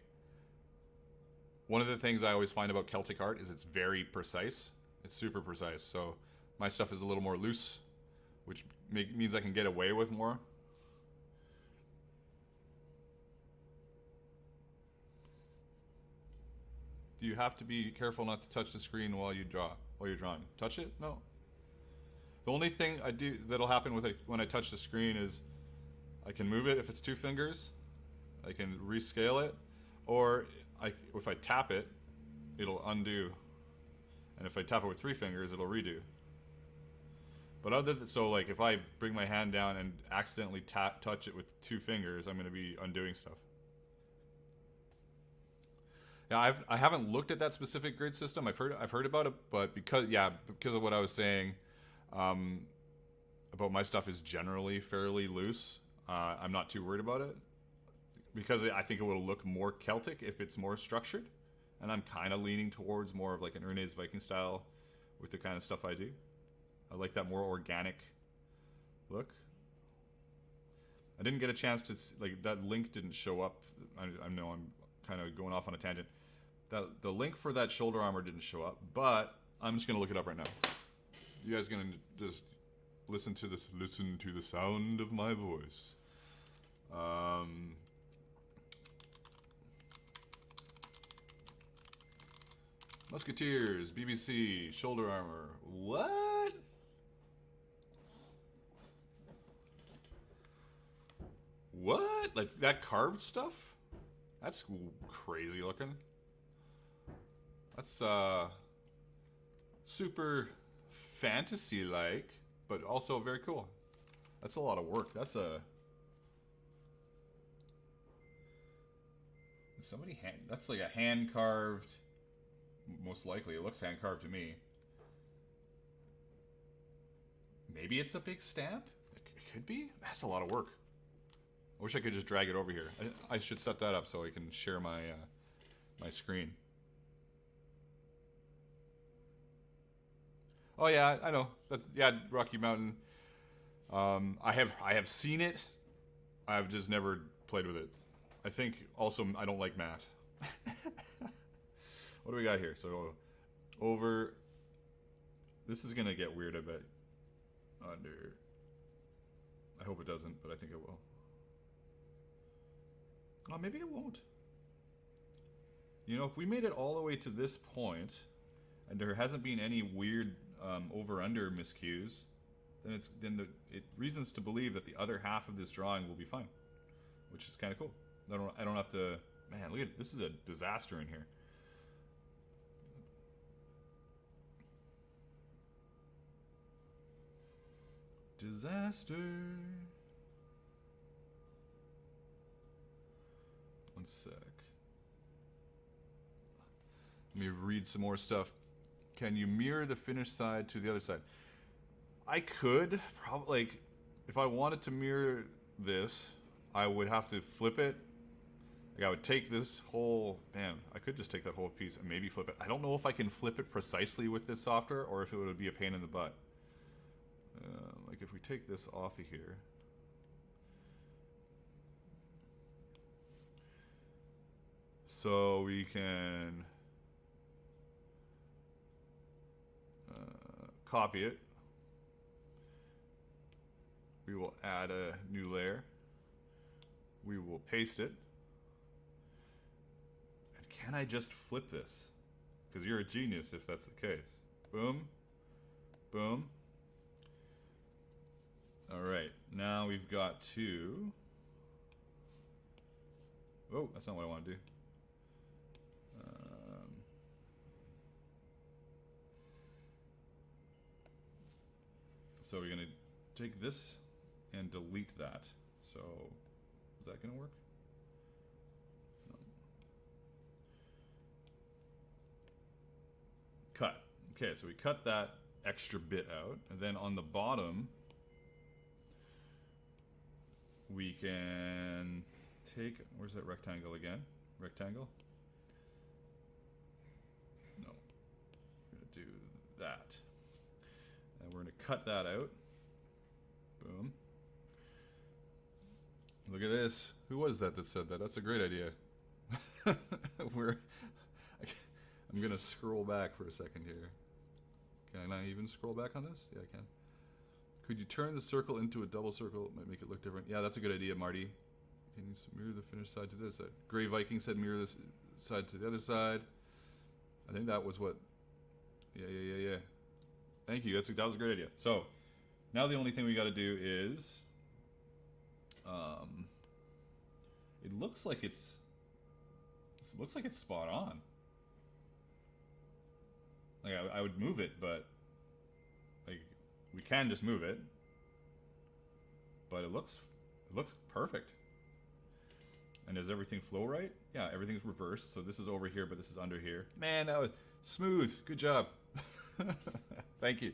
one of the things I always find about Celtic art is it's very precise. It's super precise. So my stuff is a little more loose, which means I can get away with more. Do you have to be careful not to touch the screen while you're drawing? Touch it? No. The only thing I do that'll happen with it when I touch the screen is I can move it if it's 2 fingers. I can rescale it, or if I tap it, it'll undo, and if I tap it with 3 fingers, it'll redo. But so like if I bring my hand down and accidentally touch it with 2 fingers, I'm going to be undoing stuff. Yeah, I haven't looked at that specific grid system. I've heard about it, but because of what I was saying about my stuff is generally fairly loose, I'm not too worried about it, because I think it will look more Celtic if it's more structured, and I'm kind of leaning towards more of like an Ernest Viking style with the kind of stuff I do. I like that more organic look. I didn't get a chance to like that link didn't show up. I know I'm kind of going off on a tangent. The link for that shoulder armor didn't show up, but I'm just gonna look it up right now. You guys gonna just listen to this? Listen to the sound of my voice. Musketeers, BBC, shoulder armor. What? What? Like that carved stuff? That's crazy looking. That's super fantasy like, but also very cool. That's a lot of work. That's that's like a hand carved, most likely. It looks hand carved to me. Maybe it's a big stamp? It could be. That's a lot of work. I wish I could just drag it over here. I should set that up so I can share my my screen. Oh yeah, I know. That's, yeah, Rocky Mountain. I have seen it. I've just never played with it. I think also I don't like math. What do we got here? So over. This is gonna get weird, I bet. Under. I hope it doesn't, but I think it will. Oh, maybe it won't. You know, if we made it all the way to this point, and there hasn't been any weird over/under miscues, then it reasons to believe that the other half of this drawing will be fine, which is kind of cool. I don't have to. Man, look at this is a disaster in here. Disaster. One sec. Let me read some more stuff. Can you mirror the finished side to the other side? I could probably, like, if I wanted to mirror this, I would have to flip it. Like I would take this whole, man, I could just take that whole piece and maybe flip it. I don't know if I can flip it precisely with this software or if it would be a pain in the butt. Like if we take this off of here. So we can copy it. We will add a new layer. We will paste it. And can I just flip this? Because you're a genius if that's the case. Boom. Boom. Alright, now we've got to... Oh, that's not what I want to do. So we're going to take this and delete that. So, is that going to work? No. Cut. Okay, so we cut that extra bit out. And then on the bottom, we can take, where's that rectangle again? Rectangle? No. We're going to do that. And we're going to cut that out. Boom. Look at this. Who was that said that? That's a great idea. I'm going to scroll back for a second here. Can I even scroll back on this? Yeah, I can. Could you turn the circle into a double circle? It might make it look different. Yeah, that's a good idea, Marty. Can you mirror the finished side to this side? Gray Viking said mirror this side to the other side. I think that was what... Yeah. Thank you. That was a great idea. So, now the only thing we got to do is... it looks like it's... It looks like it's spot on. Like, I would move it, but... Like, we can just move it. But it looks perfect. And does everything flow right? Yeah, everything's reversed. So this is over here, but this is under here. Man, that was smooth. Good job. Thank you.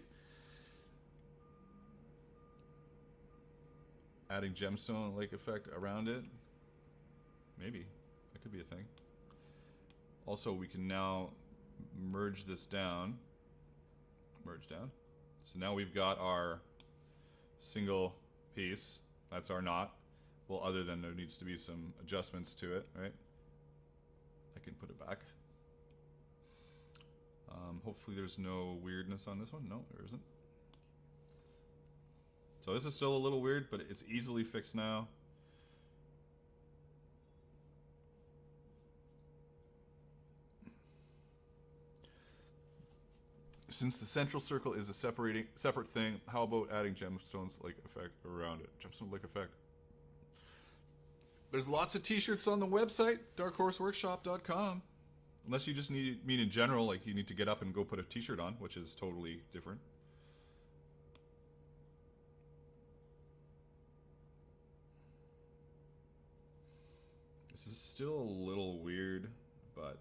Adding gemstone lake effect around it. Maybe. That could be a thing. Also, we can now merge this down. Merge down. So now we've got our single piece. That's our knot. Well, other than there needs to be some adjustments to it, right? I can put it back. Hopefully there's no weirdness on this one. No, there isn't. So this is still a little weird, but it's easily fixed now. Since the central circle is a separate thing, how about adding gemstones-like effect around it? Gemstone-like effect. There's lots of t-shirts on the website, darkhorseworkshop.com. Unless you just mean in general, like you need to get up and go put a t-shirt on, which is totally different. This is still a little weird, but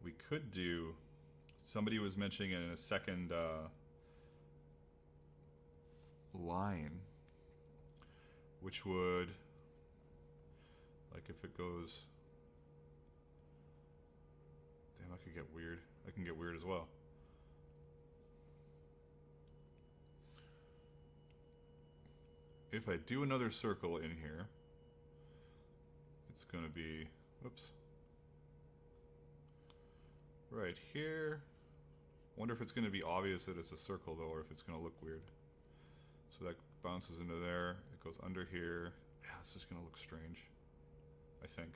we could do, somebody was mentioning it in a second line, which would, like if it goes, damn, I could get weird. I can get weird as well. If I do another circle in here, it's gonna be, whoops, right here. Wonder if it's going to be obvious that it's a circle though, or if it's going to look weird. So that bounces into there, it goes under here. Yeah, it's just going to look strange, I think.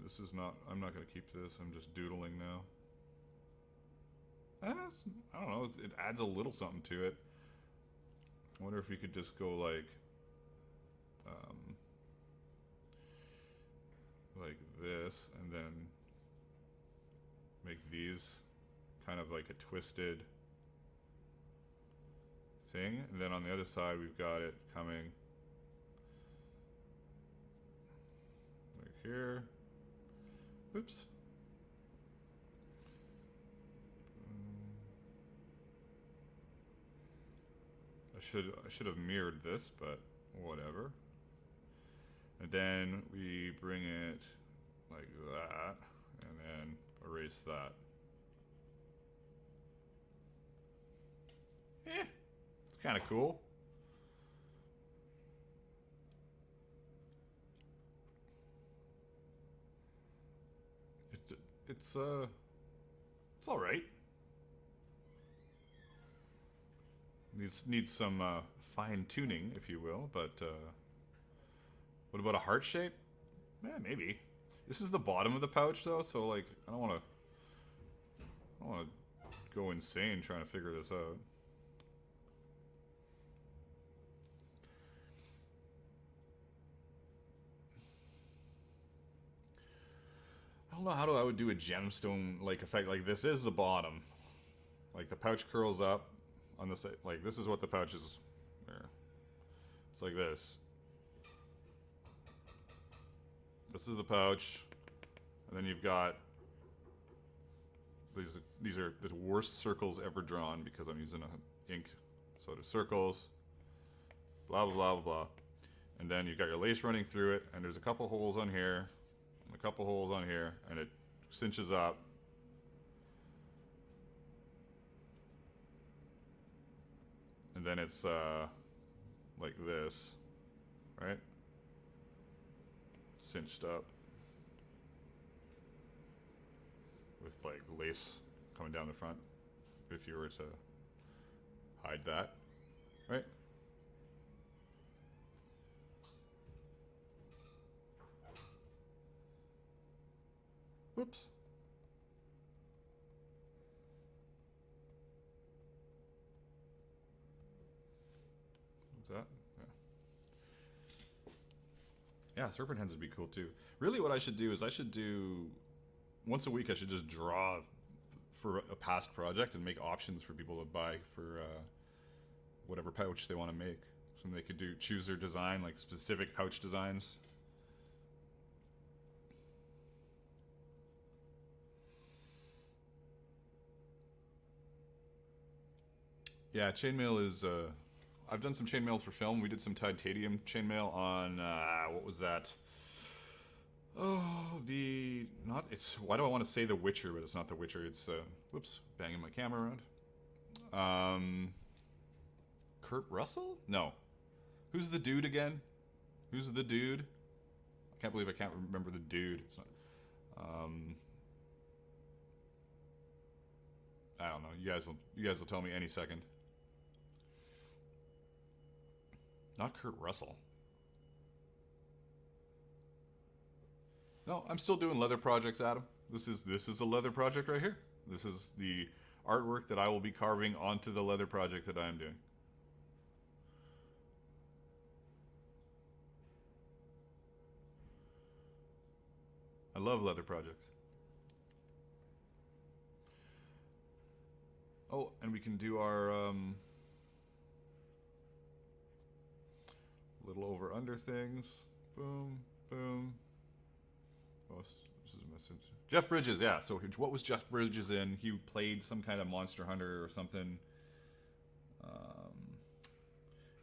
This is not, I'm not going to keep this, I'm just doodling now. I don't know, it adds a little something to it. I wonder if you could just go like this, and then make these kind of like a twisted thing, and then on the other side we've got it coming like here. Oops. I should have mirrored this, but whatever. And then we bring it like that, and then erase that. It's kind of cool. It's all right. Needs some fine tuning, if you will, but what about a heart shape? Maybe. This is the bottom of the pouch though, so like I don't want to go insane trying to figure this out. I don't know how I would do a gemstone like effect. Like this is the bottom. Like the pouch curls up on the side. Like this is what the pouch is. There. It's like this. This is the pouch, and then you've got these are the worst circles ever drawn because I'm using ink. So there's circles, blah blah blah blah blah, and then you've got your lace running through it, and there's a couple holes on here, and a couple holes on here, and it cinches up. And then it's like this, right? Cinched up with like lace coming down the front if you were to hide that, right? Whoops. What's that? Yeah, serpent heads would be cool too. Really what I should do is I should do, once a week I should just draw for a past project and make options for people to buy for whatever pouch they want to make. So they could choose their design, like specific pouch designs. Yeah, chainmail is. I've done some chainmail for film. We did some titanium chainmail on what was that? Oh, not. It's. Why do I want to say The Witcher, but it's not The Witcher. It's. Whoops, banging my camera around. Kurt Russell? No. Who's the dude again? Who's the dude? I can't believe I can't remember the dude. It's not, I don't know. You guys will tell me any second. Not Kurt Russell. No, I'm still doing leather projects, Adam. This is a leather project right here. This is the artwork that I will be carving onto the leather project that I am doing. I love leather projects. Oh, and we can do our little over under things. Boom, boom. Oh, this is a message. Jeff Bridges, yeah. So what was Jeff Bridges in? He played some kind of Monster Hunter or something.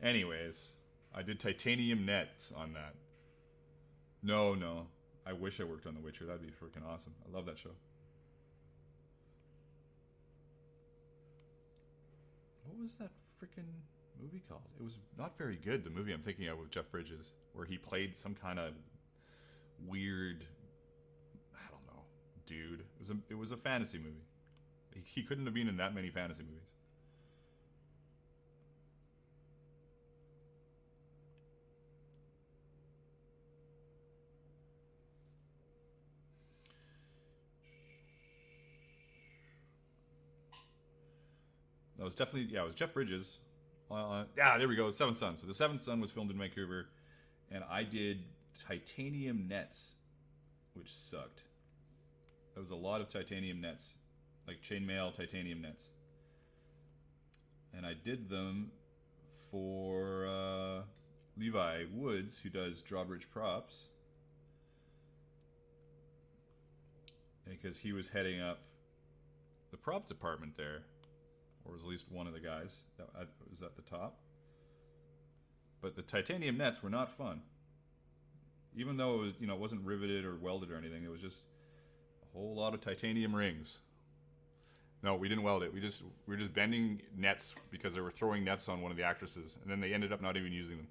Anyways, I did titanium nets on that. No. I wish I worked on The Witcher. That'd be freaking awesome. I love that show. What was that freaking movie called? It was not very good, the movie I'm thinking of with Jeff Bridges, where he played some kind of weird, I don't know, dude. It was a fantasy movie. He couldn't have been in that many fantasy movies. That was definitely, yeah, it was Jeff Bridges. Yeah, there we go, Seventh Son. So The Seventh Son was filmed in Vancouver, and I did titanium nets, which sucked. There was a lot of titanium nets, like chainmail titanium nets. And I did them for Levi Woods, who does Drawbridge Props, because he was heading up the prop department there, or was at least one of the guys that was at the top. But the titanium nets were not fun. Even though it was, it wasn't riveted or welded or anything, it was just a whole lot of titanium rings. No, we didn't weld it. We were just bending nets because they were throwing nets on one of the actresses, and then they ended up not even using them.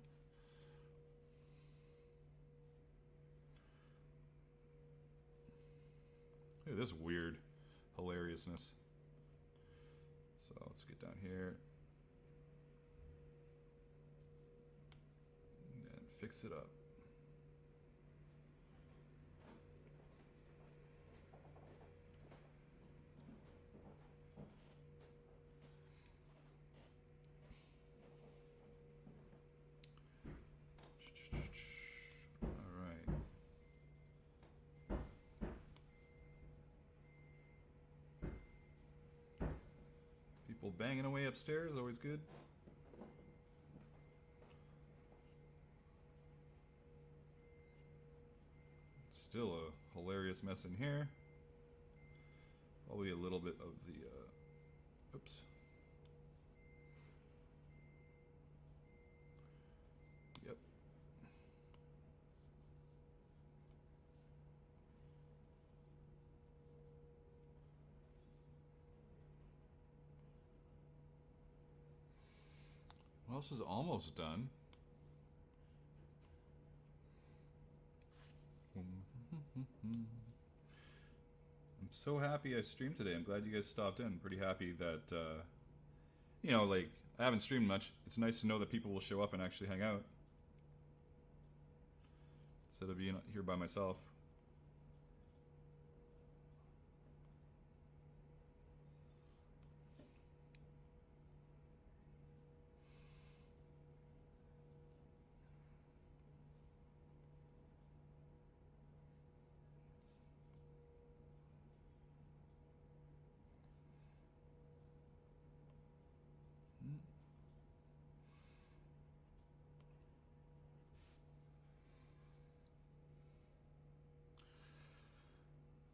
Look at this weird hilariousness. So let's get down here and fix it up. All right. People banging away upstairs, always good. Still a hilarious mess in here. Probably a little bit of the, oops. Yep. What else is almost done? I'm so happy I streamed today. I'm glad you guys stopped in. I'm pretty happy that, like, I haven't streamed much. It's nice to know that people will show up and actually hang out instead of being here by myself.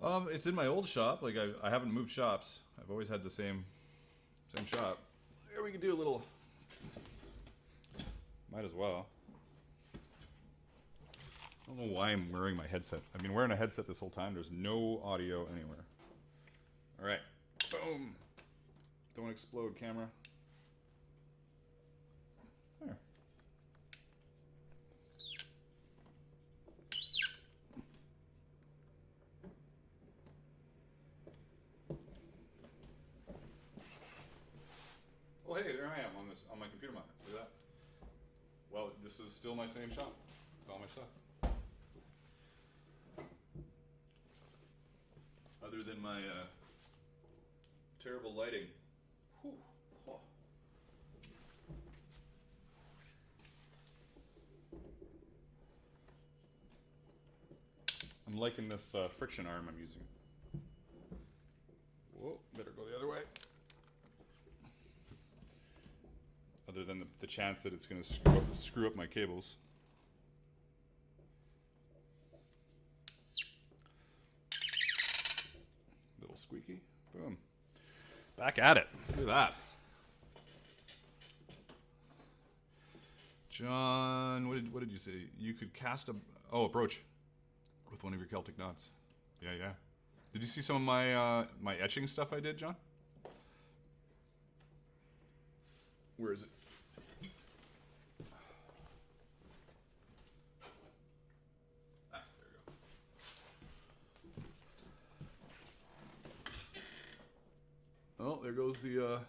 It's in my old shop. Like I haven't moved shops. I've always had the same shop. Here we can do a little. Might as well. I don't know why I'm wearing my headset. I've been wearing a headset this whole time. There's no audio anywhere. All right. Boom. Don't explode, camera. There. Oh, hey, there I am on my computer monitor. Look at that. Well, this is still my same shop with all my stuff. Other than my terrible lighting. Whew. Oh. I'm liking this friction arm I'm using. Whoa, better go the other way. Other than the chance that it's going to screw up my cables. Little squeaky. Boom. Back at it. Look at that. John, what did you say? You could cast a brooch with one of your Celtic knots. Yeah, yeah. Did you see some of my my etching stuff I did, John? Where is it? Ah, there we go. Oh, there goes the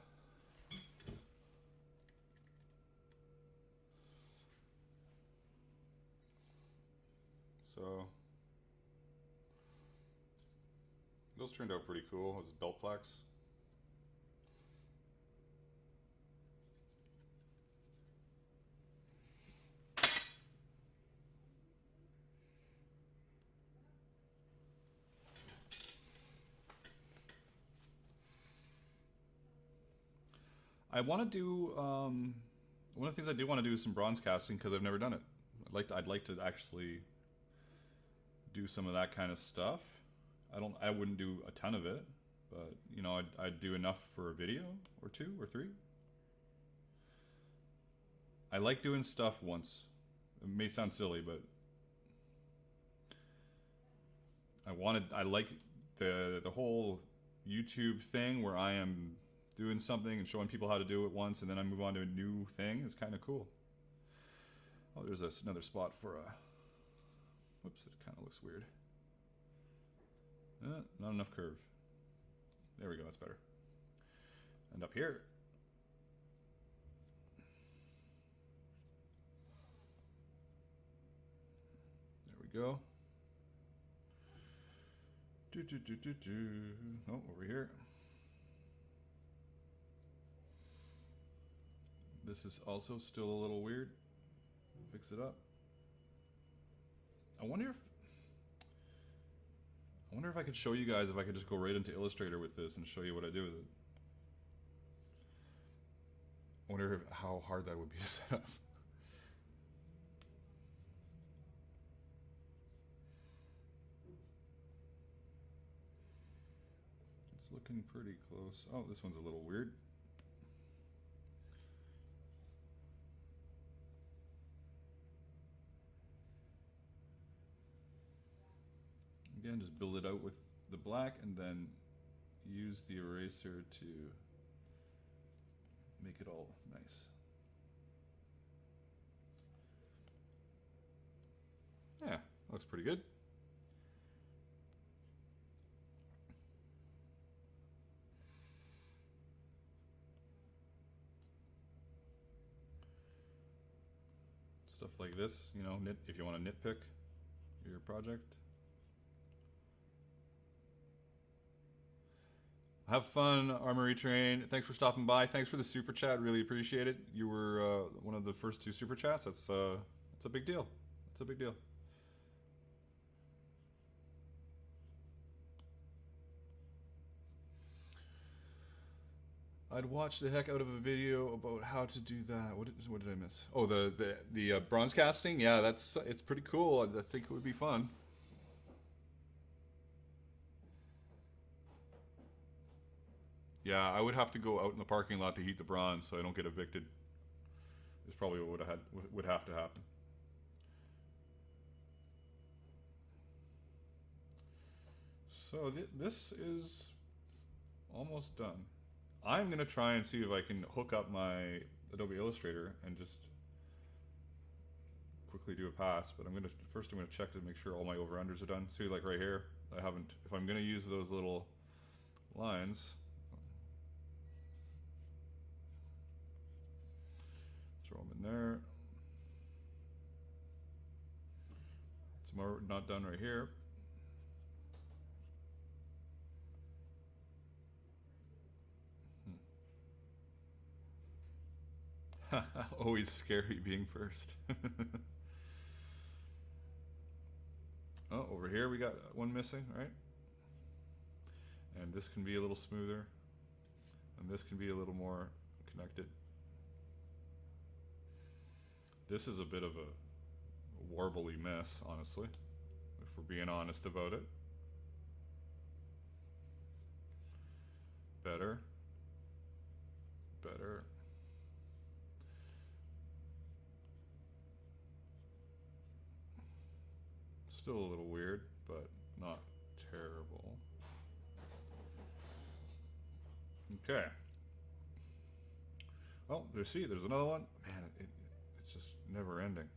so those turned out pretty cool. Those belt flax. I want to do one of the things I do want to do is some bronze casting because I've never done it. I'd like to actually do some of that kind of stuff. I wouldn't do a ton of it, but you know, I'd do enough for a video or 2 or 3. I like doing stuff once. It may sound silly, but I like the whole YouTube thing where I am doing something and showing people how to do it once and then I move on to a new thing. It's kind of cool. Oh, there's another spot for a, whoops, it kind of looks weird. Not enough curve. There we go, that's better. And up here, there we go. Oh, over here. This is also still a little weird. Fix it up. I wonder if I could show you guys if I could just go right into Illustrator with this and show you what I do with it. I wonder how hard that would be to set up. It's looking pretty close. Oh, this one's a little weird. Again, just build it out with the black and then use the eraser to make it all nice. Yeah, looks pretty good. Stuff like this, you know, if you want to nitpick your project. Have fun, Armory Train. Thanks for stopping by. Thanks for the super chat. Really appreciate it. You were one of the first 2 super chats. That's a big deal. It's a big deal. I'd watch the heck out of a video about how to do that. What did I miss? Oh, the bronze casting. Yeah, it's pretty cool. I think it would be fun. Yeah, I would have to go out in the parking lot to heat the bronze so I don't get evicted. Is probably what would have to happen. So this is almost done. I'm gonna try and see if I can hook up my Adobe Illustrator and just quickly do a pass. But I'm gonna check to make sure all my over-unders are done. See, like right here, I haven't. If I'm gonna use those little lines, throw them in there. Some more not done right here. Always scary being first. Oh, over here we got one missing, right? And this can be a little smoother. And this can be a little more connected. This is a bit of a warbly mess, honestly, if we're being honest about it. Better. Better. Still a little weird, but not terrible. Okay. Oh, there's another one. Man, it's just never ending.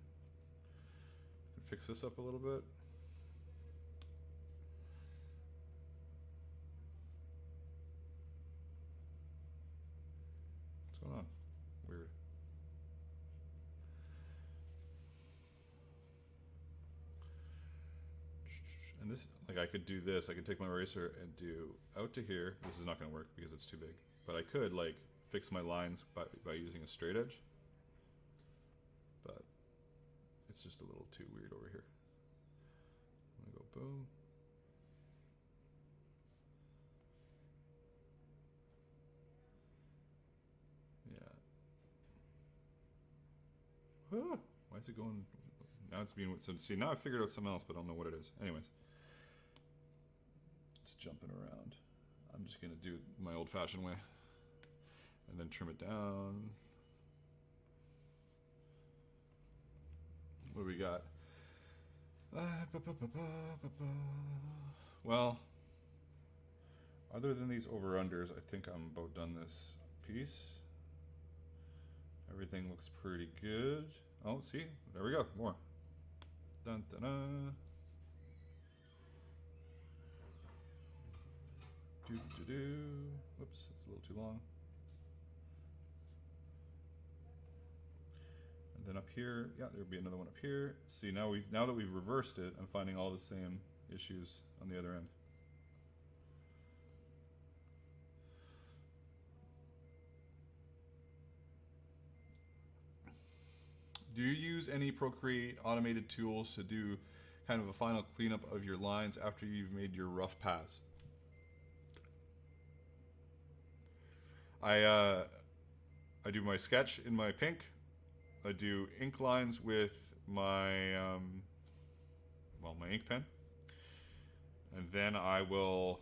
Fix this up a little bit. What's going on? Weird. And this, like, I could do this. I could take my eraser and do out to here. This is not going to work because it's too big. But I could, like, fix my lines by using a straight edge. But it's just a little too weird over here. I'm going to go boom. Yeah. Ah, why is it going? Now it's being, so see, now I figured out something else, but I don't know what it is. Anyways. Jumping around. I'm just gonna do it my old-fashioned way and then trim it down. What do we got? Well, other than these over-unders, I think I'm about done this piece. Everything looks pretty good. Oh, see, there we go, more. Dun, dun, dun. Whoops, it's a little too long. And then up here, yeah, there'll be another one up here. See, now that we've reversed it, I'm finding all the same issues on the other end. Do you use any Procreate automated tools to do kind of a final cleanup of your lines after you've made your rough paths? I do my sketch in my pink. I do ink lines with my my ink pen, and then I will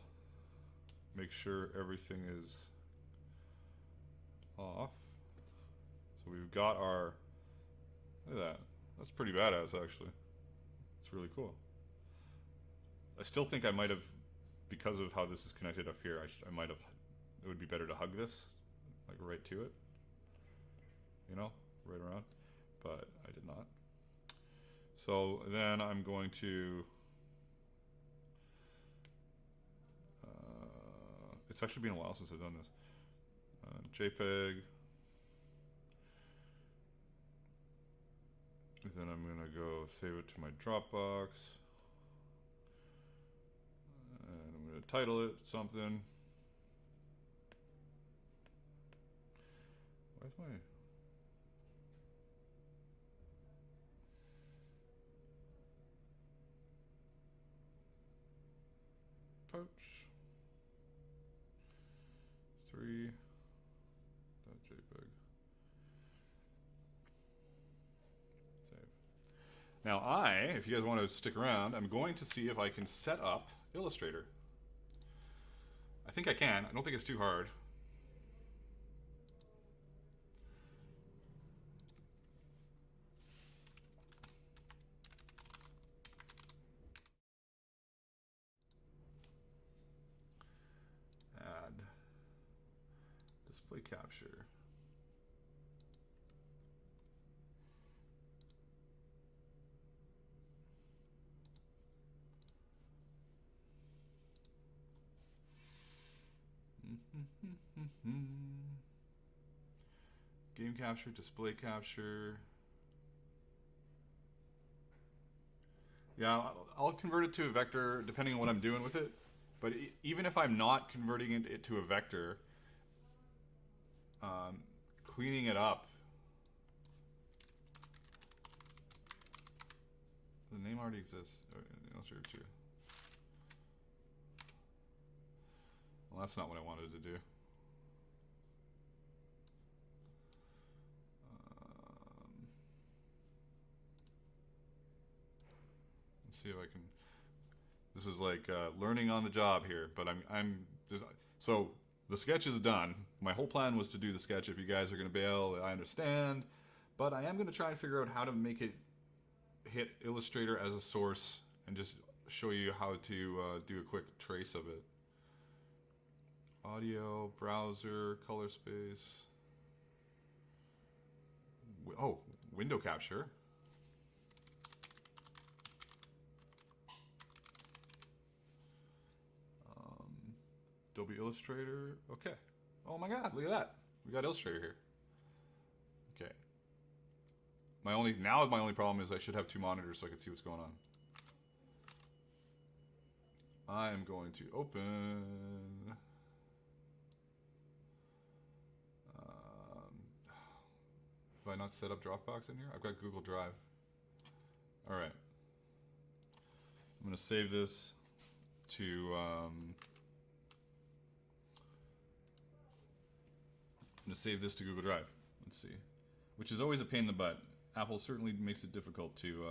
make sure everything is off. So we've got our, look at that. That's pretty badass, actually. It's really cool. I still think I might have, because of how this is connected up here, I might have, it would be better to hug this, like right to it, you know, right around, but I did not. So then I'm going to, it's actually been a while since I've done this. JPEG, and then I'm gonna go save it to my Dropbox, and I'm gonna title it something. Where's my... pouch? 3.jpg. Save. Now if you guys want to stick around, I'm going to see if I can set up Illustrator. I think I can. I don't think it's too hard. display capture. Game capture, display capture. Yeah, I'll convert it to a vector depending on what I'm doing with it. But even if I'm not converting it to a vector, cleaning it up. The name already exists in Illustrator 2. Well, that's not what I wanted to do. Let's see if I can. This is like learning on the job here, but I'm just, so the sketch is done. My whole plan was to do the sketch. If you guys are going to bail, I understand, but I am going to try and figure out how to make it hit Illustrator as a source and just show you how to do a quick trace of it. Audio, browser, color space. Oh, window capture. Adobe Illustrator. Okay. Oh my God, look at that. We got Illustrator here. Okay. My only problem is I should have two monitors so I can see what's going on. I am going to open. Have I not set up Dropbox in here? I've got Google Drive. All right. I'm going to save this to. I'm going to save this to Google Drive. Let's see. Which is always a pain in the butt. Apple certainly makes it difficult to.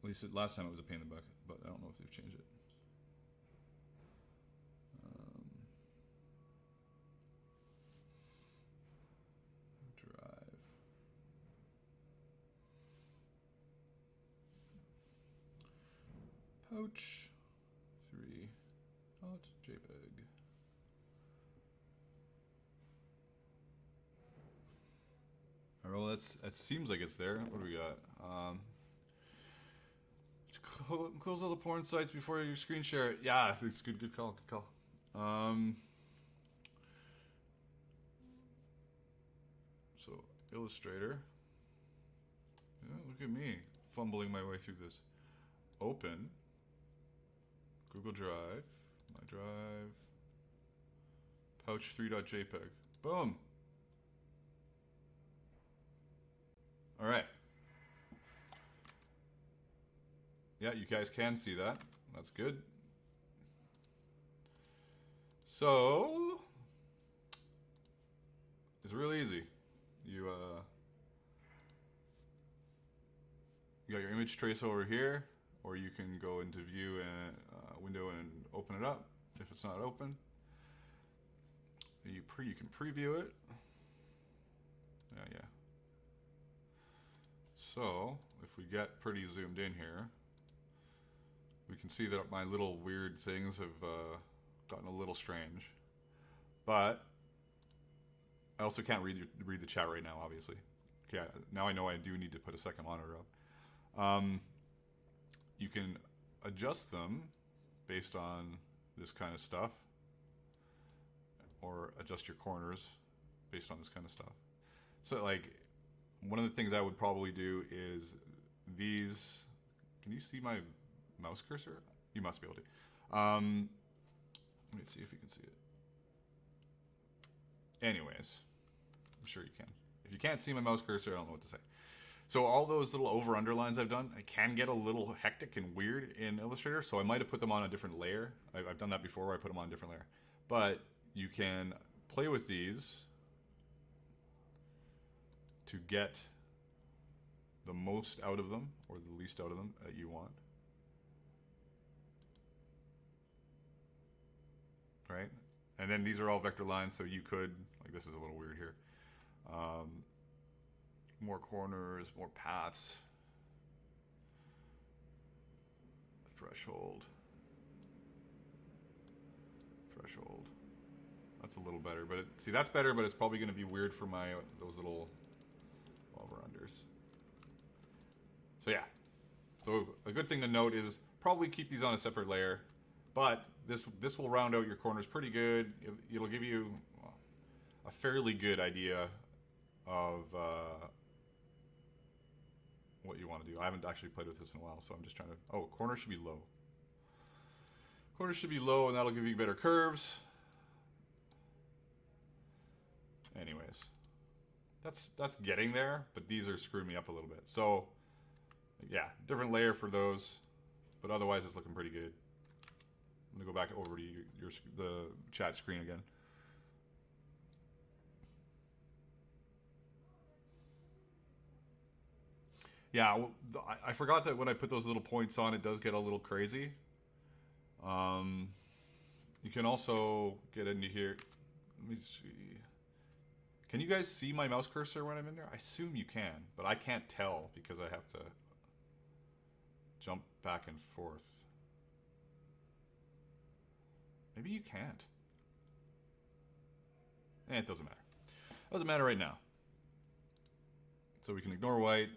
At least last time it was a pain in the butt, but I don't know if they've changed it. Drive. Pouch 3.jpg. All right, well, that seems like it's there. What do we got? Close all the porn sites before you screen share it. Yeah, it's good. Good call. Good call. So Illustrator. Yeah, look at me fumbling my way through this. Open. Google Drive. My Drive. Pouch 3.jpg. Boom. All right. Yeah, you guys can see that. That's good. So, it's really easy. You got your image trace over here, or you can go into view and window and open it up if it's not open. You can preview it. Yeah. So, if we get pretty zoomed in here, we can see that my little weird things have gotten a little strange. But I also can't read the chat right now, obviously. Okay, now I know I do need to put a second monitor up. You can adjust them based on this kind of stuff, or adjust your corners based on this kind of stuff. So, like, one of the things I would probably do is these. Can you see my mouse cursor? You must be able to. Let me see if you can see it. Anyways, I'm sure you can. If you can't see my mouse cursor, I don't know what to say. So all those little over underlines I've done, I can get a little hectic and weird in Illustrator, so I might have put them on a different layer. I've done that before where I put them on a different layer. But you can play with these to get the most out of them, or the least out of them that you want. Right? And then these are all vector lines, so you could, like, this is a little weird here. More corners, more paths. Threshold. That's a little better, but see, that's better, but it's probably going to be weird for my those little over-unders. So yeah, so a good thing to note is probably keep these on a separate layer, but this will round out your corners pretty good. It'll give you a fairly good idea of what you want to do. I haven't actually played with this in a while, so I'm just trying to. Oh, corners should be low. Corners should be low, and that'll give you better curves. Anyways, that's getting there, but these are screwing me up a little bit. So yeah, different layer for those, but otherwise it's looking pretty good. I'm gonna go back over to the chat screen again. Yeah, well, I forgot that when I put those little points on, it does get a little crazy. You can also get into here. Let me see. Can you guys see my mouse cursor when I'm in there? I assume you can, but I can't tell because I have to jump back and forth. Maybe you can't. It doesn't matter. Doesn't matter right now. So we can ignore white.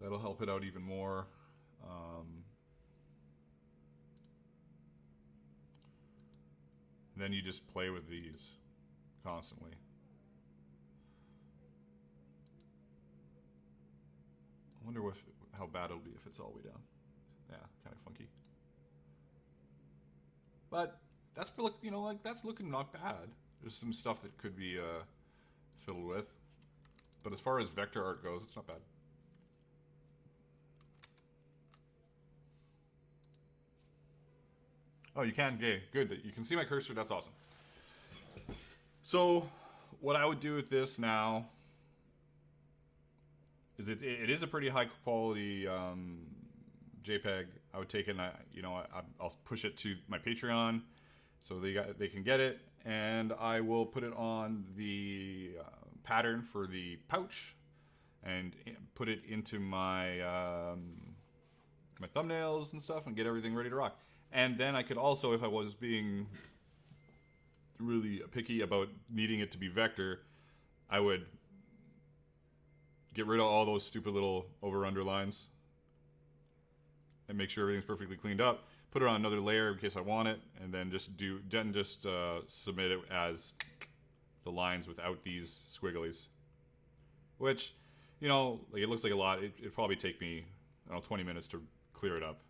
That'll help it out even more. Then you just play with these constantly. I wonder how bad it'll be if it's all the way down. Yeah, kind of funky. But that's that's looking not bad. There's some stuff that could be fiddled with, but as far as vector art goes, it's not bad. Oh, you can? Okay, good. That you can see my cursor. That's awesome. So, what I would do with this now is it is a pretty high quality JPEG. I would take it and I'll push it to my Patreon so they can get it, and I will put it on the pattern for the pouch and put it into my my thumbnails and stuff and get everything ready to rock. And then I could also, if I was being really picky about needing it to be vector, I would get rid of all those stupid little over-under lines and make sure everything's perfectly cleaned up. Put it on another layer in case I want it, and then just submit it as the lines without these squigglies. Which, it looks like a lot. It'd probably take me, 20 minutes to clear it up.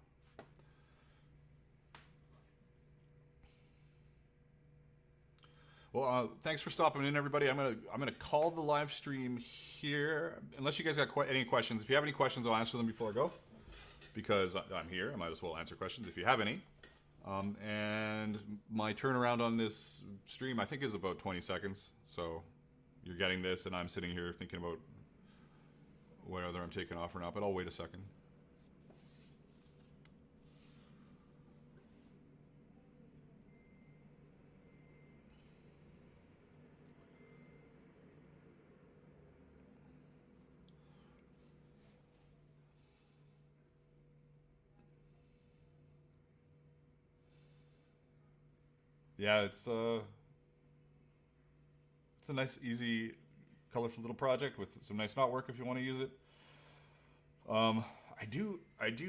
Well, thanks for stopping in, everybody. I'm gonna call the live stream here. Unless you guys got any questions. If you have any questions, I'll answer them before I go. Because I'm here, I might as well answer questions if you have any. And my turnaround on this stream, I think, is about 20 seconds. So you're getting this, and I'm sitting here thinking about whether I'm taking off or not. But I'll wait a second. Yeah, it's a nice, easy, colorful little project with some nice knotwork if you want to use it. I do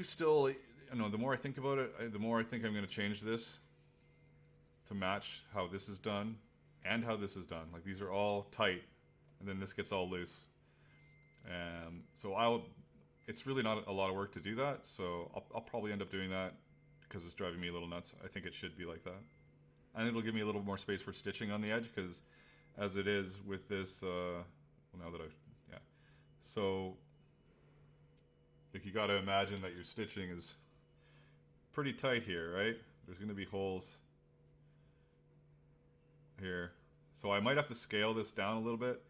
still, the more I think about it, the more I think I'm going to change this to match how this is done and how this is done. Like, these are all tight, and then this gets all loose. So it's really not a lot of work to do that, so I'll probably end up doing that because it's driving me a little nuts. I think it should be like that. And it'll give me a little more space for stitching on the edge, because as it is with this, so like, you got to imagine that your stitching is pretty tight here, right? There's going to be holes here. So I might have to scale this down a little bit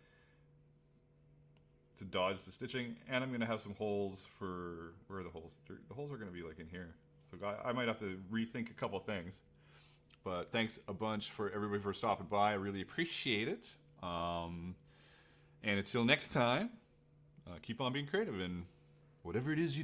to dodge the stitching, and I'm going to have some holes for, where are the holes? The holes are going to be like in here. So I might have to rethink a couple things. But thanks a bunch for everybody for stopping by. I really appreciate it. And until next time, keep on being creative in whatever it is you do.